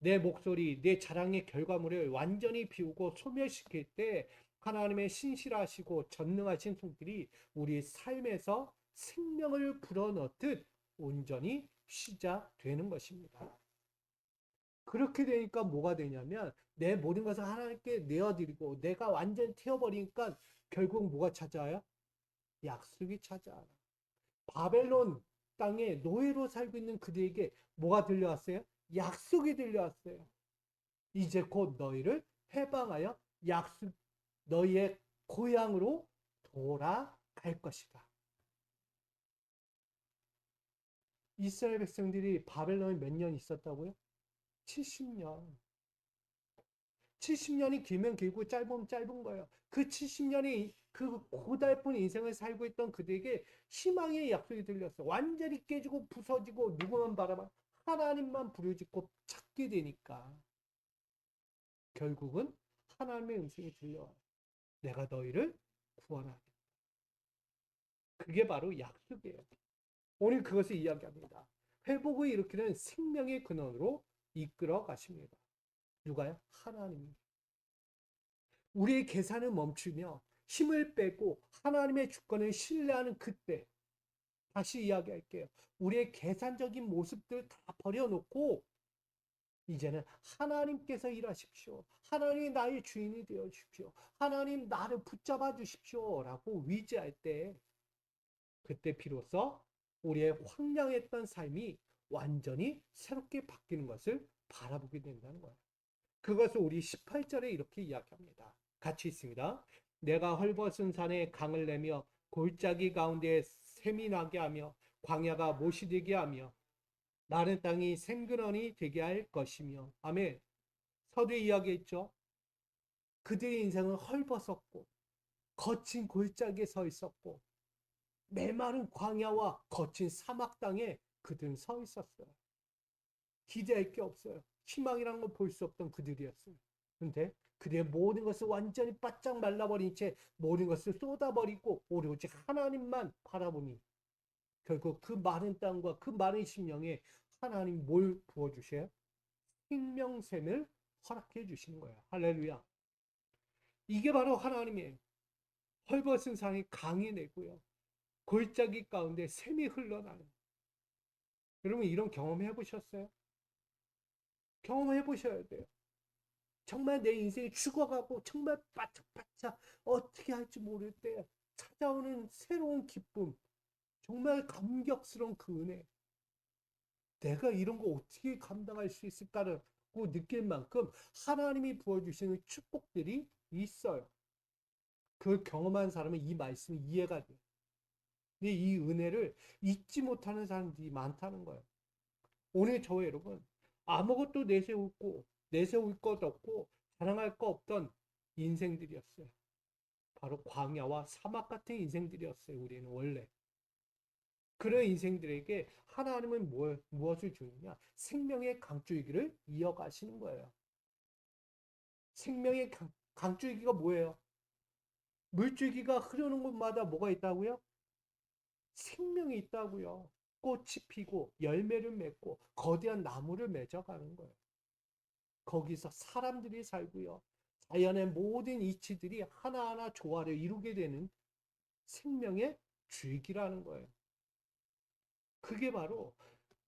내 목소리, 내 자랑의 결과물을 완전히 비우고 소멸시킬 때 하나님의 신실하시고 전능하신 손길이 우리 삶에서 생명을 불어넣듯 온전히 시작되는 것입니다. 그렇게 되니까 뭐가 되냐면 내 모든 것을 하나님께 내어드리고 내가 완전히 태워버리니까 결국 뭐가 찾아와요? 약속이 찾아와요. 바벨론 땅에 노예로 살고 있는 그들에게 뭐가 들려왔어요? 약속이 들려왔어요. 이제 곧 너희를 해방하여 약속 너희의 고향으로 돌아갈 것이다. 이스라엘 백성들이 바벨론에 몇 년 있었다고요? 70년. 70년이 길면 길고 짧으면 짧은 거예요. 그 70년이 그 고달픈 인생을 살고 있던 그들에게 희망의 약속이 들렸어. 완전히 깨지고 부서지고 누구만 바라봐 하나님만 부르짖고 찾게 되니까 결국은 하나님의 음성이 들려와요. 내가 너희를 구원하겠다. 그게 바로 약속이에요. 오늘 그것을 이야기합니다. 회복을 일으키는 생명의 근원으로 이끌어 가십니다. 누가요? 하나님이. 우리의 계산을 멈추며 힘을 빼고 하나님의 주권을 신뢰하는 그때 다시 이야기할게요. 우리의 계산적인 모습들 다 버려놓고 이제는 하나님께서 일하십시오. 하나님 나의 주인이 되어 주십시오. 하나님 나를 붙잡아 주십시오. 라고 위지할 때 그때 비로소 우리의 황량했던 삶이 완전히 새롭게 바뀌는 것을 바라보게 된다는 거예요. 그것을 우리 18절에 이렇게 이야기합니다. 같이 있습니다. 내가 헐벗은 산에 강을 내며 골짜기 가운데 샘이 나게 하며 광야가 못이 되게 하며 마른 땅이 생근원이 되게 할 것이며. 아멘. 서두에 이야기했죠. 그들의 인생은 헐벗었고 거친 골짜기에 서 있었고 메마른 광야와 거친 사막 땅에 그들은 서 있었어요. 기대할 게 없어요. 희망이라는 걸 볼 수 없던 그들이었어요. 근데 그들의 모든 것을 완전히 바짝 말라버린 채 모든 것을 쏟아버리고 오로지 하나님만 바라보니 결국 그 마른 땅과 그 마른 심령에 하나님 뭘 부어주셔요? 생명샘을 허락해 주시는 거예요. 할렐루야. 이게 바로 하나님의 헐벗은 산이 강이 내고요. 골짜기 가운데 샘이 흘러나는. 여러분 이런 경험 해보셨어요? 경험해 보셔야 돼요. 정말 내 인생이 죽어가고 정말 바짝바짝 어떻게 할지 모를 때 찾아오는 새로운 기쁨, 정말 감격스러운 그 은혜. 내가 이런 거 어떻게 감당할 수 있을까라고 느낄 만큼 하나님이 부어주시는 축복들이 있어요. 그걸 경험한 사람은 이 말씀이 이해가 돼요. 근데 이 은혜를 잊지 못하는 사람들이 많다는 거예요. 오늘 저와 여러분, 아무것도 내세울 것 없고 자랑할 거 없던 인생들이었어요. 바로 광야와 사막 같은 인생들이었어요. 우리는 원래. 그런 인생들에게 하나님은 무엇을 주느냐? 생명의 강줄기를 이어가시는 거예요. 생명의 강줄기가 뭐예요? 물줄기가 흐르는 곳마다 뭐가 있다고요? 생명이 있다고요. 꽃이 피고 열매를 맺고 거대한 나무를 맺어가는 거예요. 거기서 사람들이 살고요. 자연의 모든 이치들이 하나하나 조화를 이루게 되는 생명의 줄기라는 거예요. 그게 바로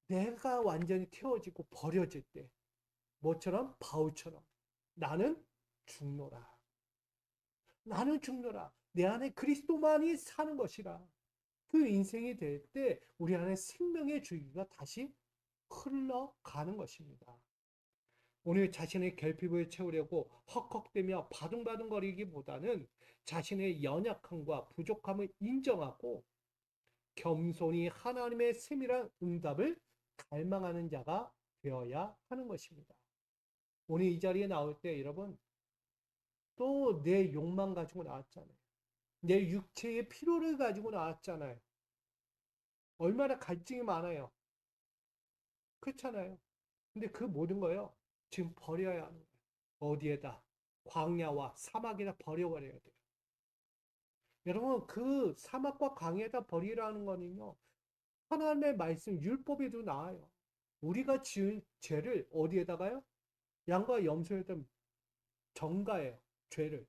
내가 완전히 태워지고 버려질 때 뭐처럼? 바울처럼 나는 죽노라. 나는 죽노라. 내 안에 그리스도만이 사는 것이라. 그 인생이 될 때 우리 안에 생명의 줄기가 다시 흘러가는 것입니다. 오늘 자신의 결핍을 채우려고 헉헉대며 바둥바둥거리기보다는 자신의 연약함과 부족함을 인정하고 겸손히 하나님의 세밀한 응답을 갈망하는 자가 되어야 하는 것입니다. 오늘 이 자리에 나올 때 여러분 또 내 욕망 가지고 나왔잖아요. 내 육체의 필요를 가지고 나왔잖아요. 얼마나 갈증이 많아요. 그렇잖아요. 근데 그 모든 거요. 지금 버려야 하는 거예요. 어디에다? 광야와 사막에다 버려버려야 돼요. 여러분 그 사막과 광야에다 버리라는 거는요. 하나님의 말씀 율법에도 나와요. 우리가 지은 죄를 어디에다가요? 양과 염소에다 전가해요. 죄를.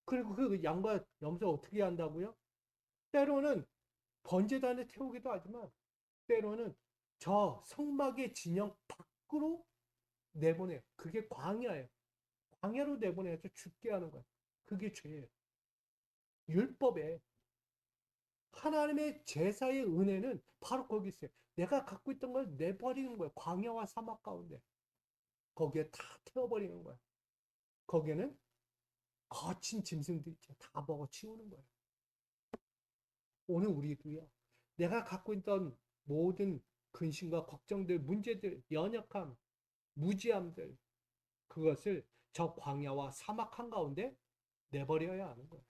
그리고 그 양과 염소 어떻게 한다고요? 때로는 번제단에 태우기도 하지만 때로는 저 성막의 진영 밖으로 내보내요. 그게 광야예요. 광야로 내보내서 죽게 하는 거예요. 그게 죄예요. 율법에 하나님의 제사의 은혜는 바로 거기 있어요. 내가 갖고 있던 걸 내버리는 거예요. 광야와 사막 가운데. 거기에 다 태워버리는 거예요. 거기에는 거친 짐승들 있죠. 다 먹어 치우는 거예요. 오늘 우리도요. 내가 갖고 있던 모든 근심과 걱정들, 문제들, 연약함, 무지함들, 그것을 저 광야와 사막 한가운데 내버려야 하는 거예요.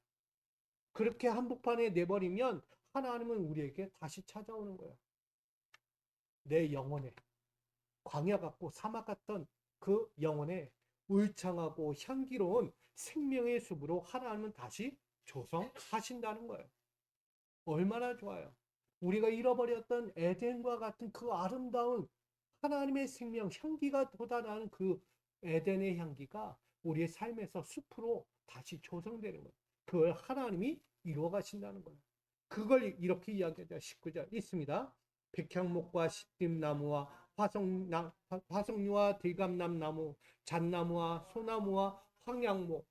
그렇게 한복판에 내버리면 하나님은 우리에게 다시 찾아오는 거예요. 내 영혼에 광야 같고 사막 같던 그 영혼에 울창하고 향기로운 생명의 숲으로 하나님은 다시 조성하신다는 거예요. 얼마나 좋아요. 우리가 잃어버렸던 에덴과 같은 그 아름다운 하나님의 생명 향기가 돋아나는 그 에덴의 향기가 우리의 삶에서 숲으로 다시 조성되는 거예요. 그걸 하나님이 이루어 가신다는 거예요. 그걸 이렇게 이야기하자 19절 있습니다. 백향목과 시딤나무와 화석류와 들감남나무, 잣나무와 소나무와 황양목,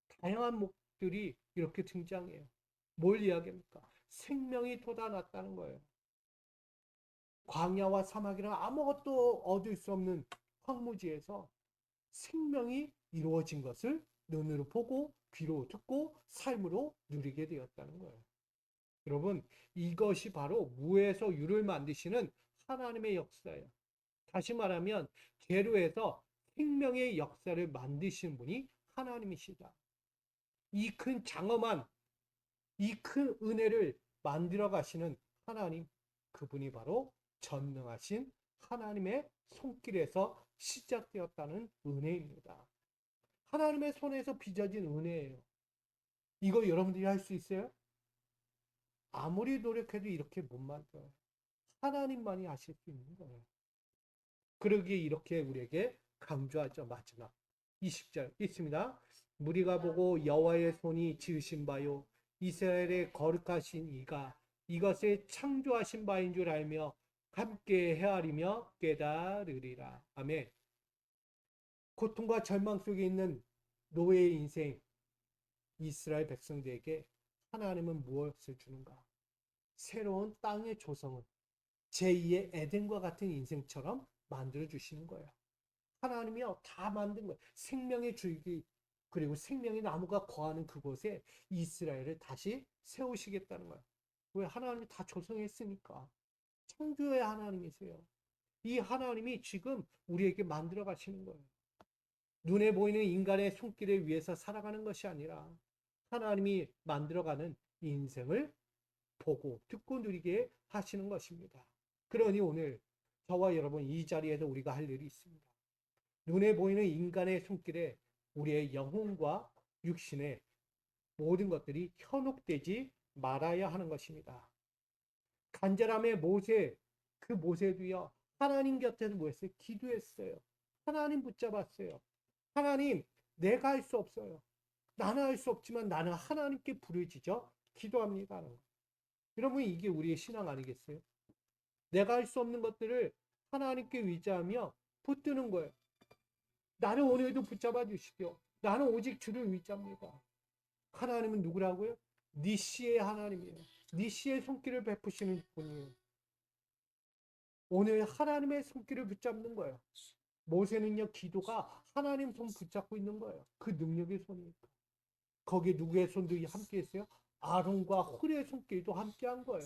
다양한 목들이 이렇게 등장해요. 뭘 이야기합니까? 생명이 돋아났다는 거예요. 광야와 사막이랑 아무것도 얻을 수 없는 황무지에서 생명이 이루어진 것을 눈으로 보고 귀로 듣고 삶으로 누리게 되었다는 거예요. 여러분, 이것이 바로 무에서 유를 만드시는 하나님의 역사예요. 다시 말하면 재료에서 생명의 역사를 만드시는 분이 하나님이시다. 이 큰 장엄한 이 큰 은혜를 만들어 가시는 하나님, 그분이 바로 전능하신 하나님의 손길에서 시작되었다는 은혜입니다. 하나님의 손에서 빚어진 은혜예요. 이거 여러분들이 할 수 있어요? 아무리 노력해도 이렇게 못 만들어요. 하나님만이 하실 수 있는 거예요. 그러기에 이렇게 우리에게 강조하죠. 마지막 20절 있습니다. 무리가 보고 여호와의 손이 지으신 바요 이스라엘의 거룩하신 이가 이것을 창조하신 바인 줄 알며 함께 헤아리며 깨달으리라. 아멘. 고통과 절망 속에 있는 노예의 인생 이스라엘 백성들에게 하나님은 무엇을 주는가? 새로운 땅의 조성은 제2의 에덴과 같은 인생처럼 만들어 주시는 거예요. 하나님이요 다 만든 거예요. 생명의 줄기 그리고 생명의 나무가 거하는 그곳에 이스라엘을 다시 세우시겠다는 거예요. 왜? 하나님이 다 조성했으니까. 창조의 하나님이세요. 이 하나님이 지금 우리에게 만들어 가시는 거예요. 눈에 보이는 인간의 손길에 위해서 살아가는 것이 아니라 하나님이 만들어가는 인생을 보고 듣고 누리게 하시는 것입니다. 그러니 오늘 저와 여러분 이 자리에서 우리가 할 일이 있습니다. 눈에 보이는 인간의 손길에 우리의 영혼과 육신의 모든 것들이 현혹되지 말아야 하는 것입니다. 간절함의 모세, 그 모세도요, 하나님 곁에서 뭐 했어요? 기도했어요. 하나님 붙잡았어요. 하나님, 내가 할 수 없어요. 나는 할 수 없지만 나는 하나님께 부르짖어 기도합니다. 여러분, 이게 우리의 신앙 아니겠어요? 내가 할 수 없는 것들을 하나님께 의지하며 붙드는 거예요. 나를 오늘도 붙잡아 주십시오. 나는 오직 주를 의지합니다. 하나님은 누구라고요? 니시의 하나님이에요. 니시의 손길을 베푸시는 분이에요. 오늘 하나님의 손길을 붙잡는 거예요. 모세는요, 기도가 하나님 손 붙잡고 있는 거예요. 그 능력의 손이니까. 거기에 누구의 손도 함께 했어요? 아론과 훌의 손길도 함께 한 거예요.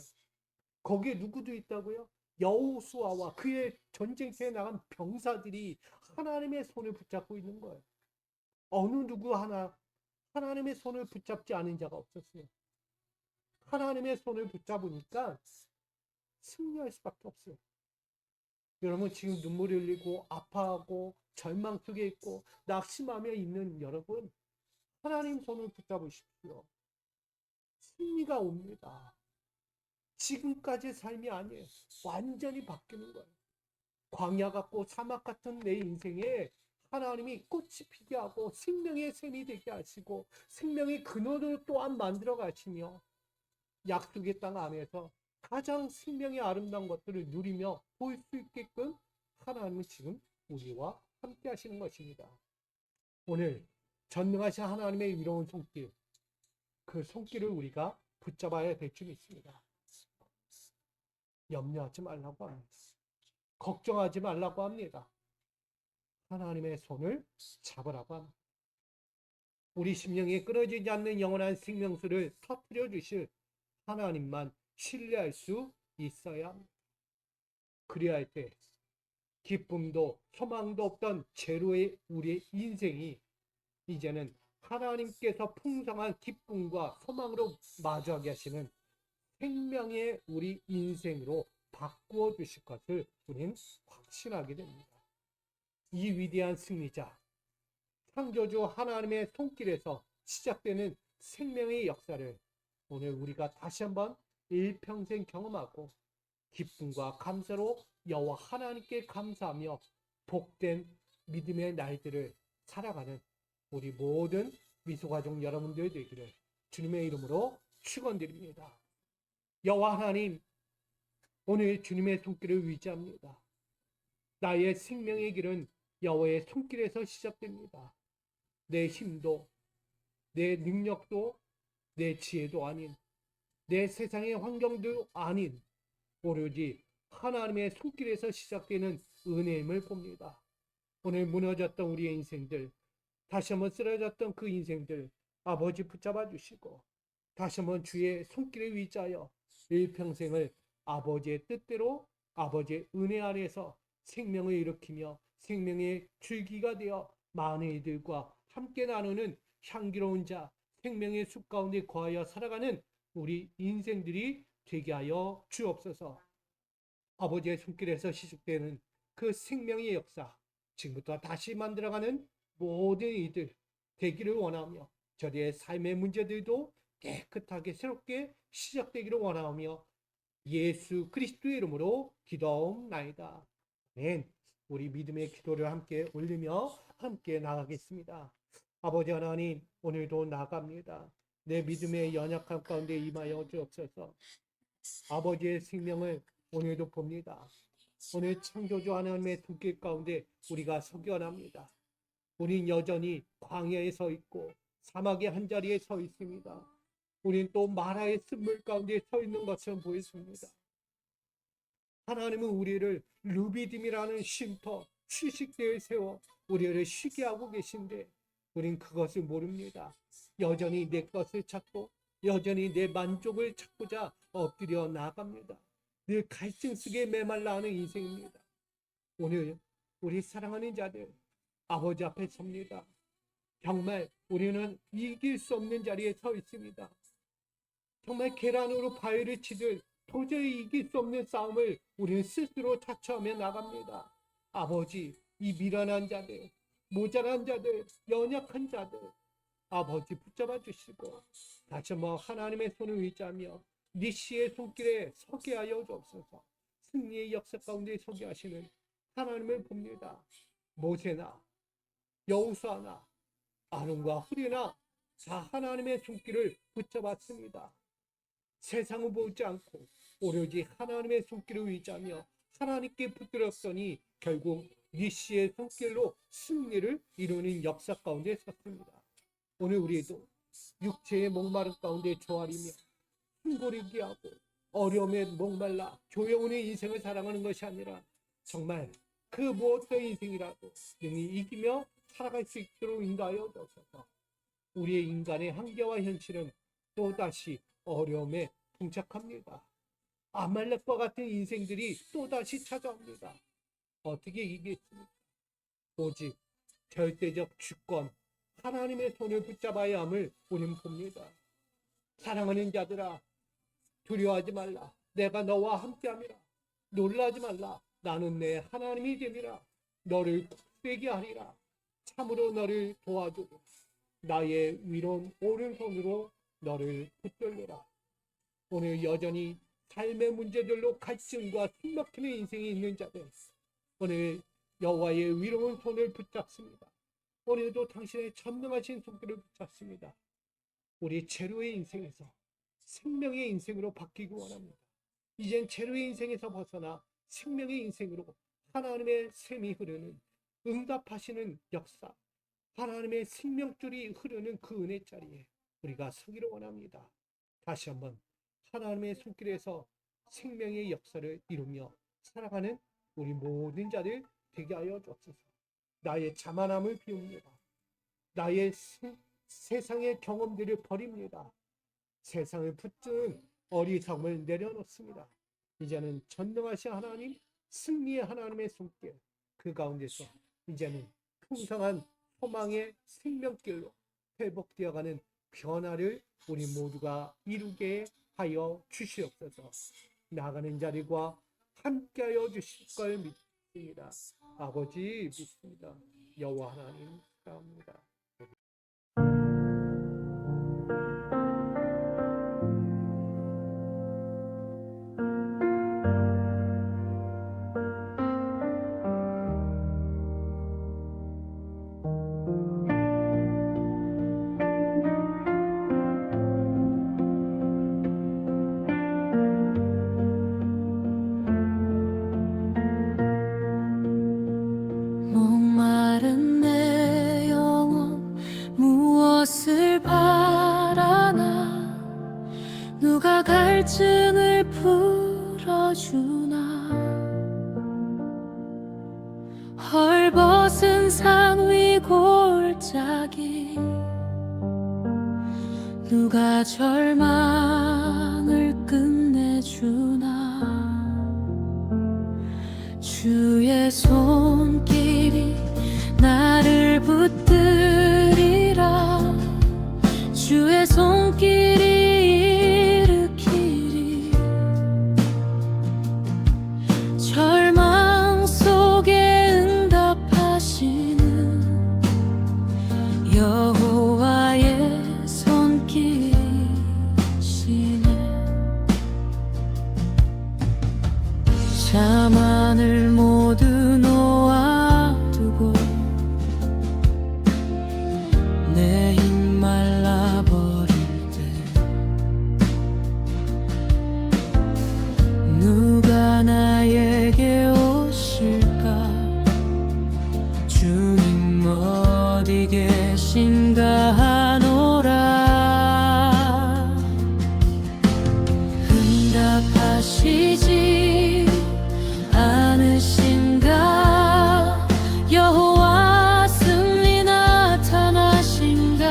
거기에 누구도 있다고요? 여호수아와 그의 전쟁터에 나간 병사들이 하나님의 손을 붙잡고 있는 거예요. 어느 누구 하나 하나님의 손을 붙잡지 않은 자가 없었어요. 하나님의 손을 붙잡으니까 승리할 수밖에 없어요. 여러분 지금 눈물이 흘리고 아파하고 절망 속에 있고 낙심하며 있는 여러분, 하나님 손을 붙잡으십시오. 승리가 옵니다. 지금까지의 삶이 아니에요. 완전히 바뀌는 거예요. 광야 같고 사막 같은 내 인생에 하나님이 꽃이 피게 하고 생명의 샘이 되게 하시고 생명의 근원을 또한 만들어 가시며 약속의 땅 안에서 가장 생명의 아름다운 것들을 누리며 볼 수 있게끔 하나님은 지금 우리와 함께 하시는 것입니다. 오늘 전능하신 하나님의 위로운 손길, 그 손길을 우리가 붙잡아야 될 줄 믿습니다. 염려하지 말라고 합니다. 걱정하지 말라고 합니다. 하나님의 손을 잡으라고 합니다. 우리 심령에 끊어지지 않는 영원한 생명수를 터뜨려 주실 하나님만 신뢰할 수 있어야 합니다. 그래야 할 때 기쁨도 소망도 없던 제로의 우리의 인생이 이제는 하나님께서 풍성한 기쁨과 소망으로 마주하게 하시는 생명의 우리 인생으로 바꾸어 주실 것을 우리는 확신하게 됩니다. 이 위대한 승리자, 창조주 하나님의 손길에서 시작되는 생명의 역사를 오늘 우리가 다시 한번 일평생 경험하고 기쁨과 감사로 여호와 하나님께 감사하며 복된 믿음의 날들을 살아가는 우리 모든 미소가족 여러분들 되기를 주님의 이름으로 축원드립니다. 여호와 하나님, 오늘 주님의 손길을 의지합니다. 나의 생명의 길은 여호와의 손길에서 시작됩니다. 내 힘도, 내 능력도, 내 지혜도 아닌, 내 세상의 환경도 아닌 오로지 하나님의 손길에서 시작되는 은혜임을 봅니다. 오늘 무너졌던 우리의 인생들, 다시 한번 쓰러졌던 그 인생들 아버지 붙잡아 주시고 다시 한번 주의 손길에 의지하여 일평생을 아버지의 뜻대로 아버지의 은혜 아래서 생명을 일으키며 생명의 줄기가 되어 많은 이들과 함께 나누는 향기로운 자, 생명의 숲 가운데 거하여 살아가는 우리 인생들이 되게 하여 주옵소서. 아버지의 손길에서 시작되는 그 생명의 역사, 지금부터 다시 만들어가는 모든 이들 되기를 원하며 저희의 삶의 문제들도 깨끗하게 새롭게 시작되기를 원하며 예수 그리스도의 이름으로 기도하옵나이다. 아멘. 우리 믿음의 기도를 함께 올리며 함께 나가겠습니다. 아버지 하나님, 오늘도 나갑니다. 내 믿음의 연약함 가운데 임하여 주옵소서. 아버지의 생명을 오늘도 봅니다. 오늘 창조주 하나님의 손길 가운데 우리가 석연합니다. 우린 여전히 광야에 서 있고 사막의 한 자리에 서 있습니다. 우린 또 마라의 쓴물 가운데 서 있는 것처럼 보였습니다. 하나님은 우리를 루비딤이라는 쉼터, 휴식대에 세워 우리를 쉬게 하고 계신데 우린 그것을 모릅니다. 여전히 내 것을 찾고 여전히 내 만족을 찾고자 엎드려 나갑니다. 늘 갈증 속에 메말라 하는 인생입니다. 오늘 우리 사랑하는 자들 아버지 앞에 섭니다. 정말 우리는 이길 수 없는 자리에 서 있습니다. 정말 계란으로 바위를 치듯 도저히 이길 수 없는 싸움을 우리는 스스로 자처하며 나갑니다. 아버지, 이 미련한 자들, 모자란 자들, 연약한 자들 아버지 붙잡아 주시고 다시 한번 하나님의 손을 의지하며 니시의 손길에 서게 하여 주옵소서. 승리의 역사 가운데 서게 하시는 하나님을 봅니다. 모세나 여호수아나 아론과 훌이나 다 하나님의 손길을 붙잡았습니다. 세상을 보지 않고 오로지 하나님의 손길을 의지하며 하나님께 붙들었더니 결국 니시의 손길로 승리를 이루는 역사 가운데 섰습니다. 오늘 우리도 육체의 목마름 가운데 조아리며 숨고르기 하고 어려움에 목말라 조여오는 인생을 살아가는 것이 아니라 정말 그 무엇의 인생이라도 능히 이기며 살아갈 수 있도록 인도하여 주옵소서. 우리의 인간의 한계와 현실은 또다시 어려움에 봉착합니다. 아말렉과 같은 인생들이 또다시 찾아옵니다. 어떻게 이기겠습니까? 오직 절대적 주권 하나님의 손을 붙잡아야 함을 우리는 봅니다. 사랑하는 자들아, 두려워하지 말라. 내가 너와 함께함이라. 놀라지 말라. 나는 내 하나님이 됨이라. 너를 굳세게 하리라. 참으로 너를 도와주고 나의 위로운 오른손으로 너를 붙들리라. 오늘 여전히 삶의 문제들로 갈증과 숨막히는 인생이 있는 자들, 오늘 여호와의 위로운 손을 붙잡습니다. 오늘도 당신의 전능하신 손길을 붙잡습니다. 우리 제로의 인생에서 생명의 인생으로 바뀌기 원합니다. 이젠 제로의 인생에서 벗어나 생명의 인생으로 하나님의 샘이 흐르는 응답하시는 역사, 하나님의 생명줄이 흐르는 그 은혜 자리에 우리가 서기를 원합니다. 다시 한번 하나님의 손길에서 생명의 역사를 이루며 살아가는 우리 모든 자들 되게 하여 주옵소서. 나의 자만함을 비웁니다. 나의 세상의 경험들을 버립니다. 세상을 붙드는 어리석음을 내려놓습니다. 이제는 전능하신 하나님, 승리의 하나님의 손길, 그 가운데서 이제는 풍성한 소망의 생명길로 회복되어가는 변화를 우리 모두가 이루게 하여 주시옵소서. 나가는 자들과 함께하여 주실 걸 믿습니다. 아버지 믿습니다. 여호와 하나님 감사합니다. 목마른 내 영혼 무엇을 바라나 누가 갈증을 풀어주나 헐벗은 산 위 골짜기 누가 절망을 끝내주나 주의 손길이 나를 붙들이라 주의 손길이 일으키리 절망 속에 응답하시는 여호와의 손길이시네 자만을 모두 놓아두고 내 힘 말라버릴 때 누가 나에게 오실까 주님 어디 계신가 하노라 응답하시지 않으신가 여호와 승리 나타나신가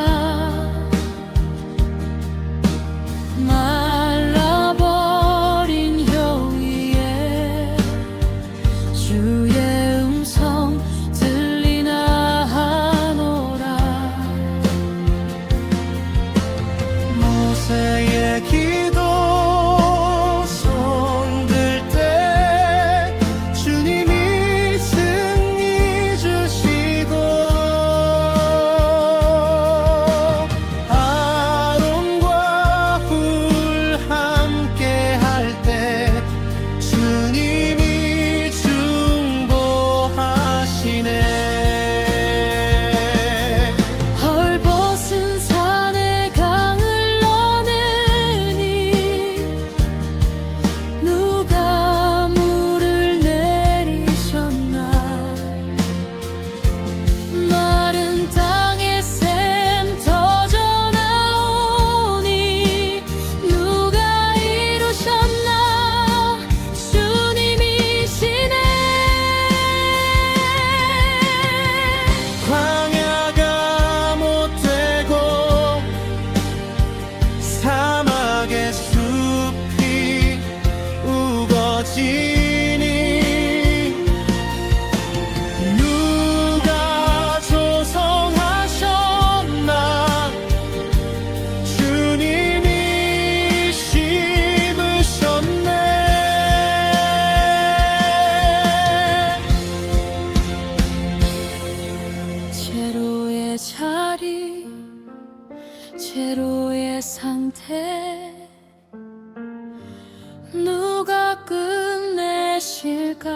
누가 끝내실까?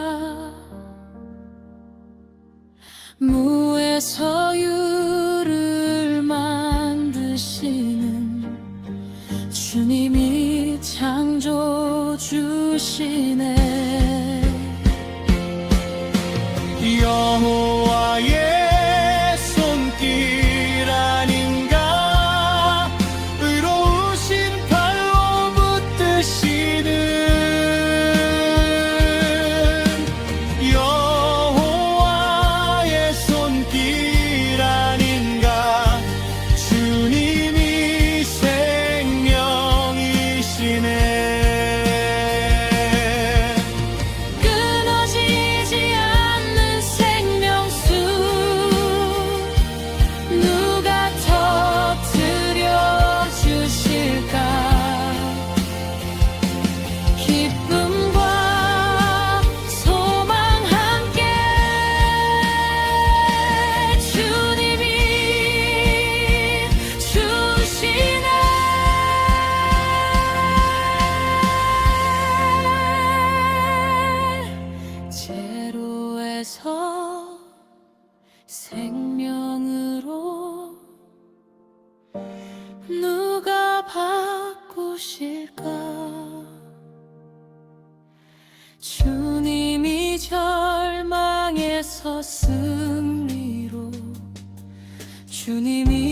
무에서 유를 만드시는 주님이 창조주시네. 여호와의 손길 아닌가? 의로우신 팔로 붙드시는 여호와의 손길 아닌가? 주님이 생명이시네. 끊어지지 않는 생명수 누가 터뜨려 주실까? 기쁨과 소망 함께 주님이 주시네. 제로에서 생명으로 누가 바꾸실까? 주님이 절망에서 승리로 주님이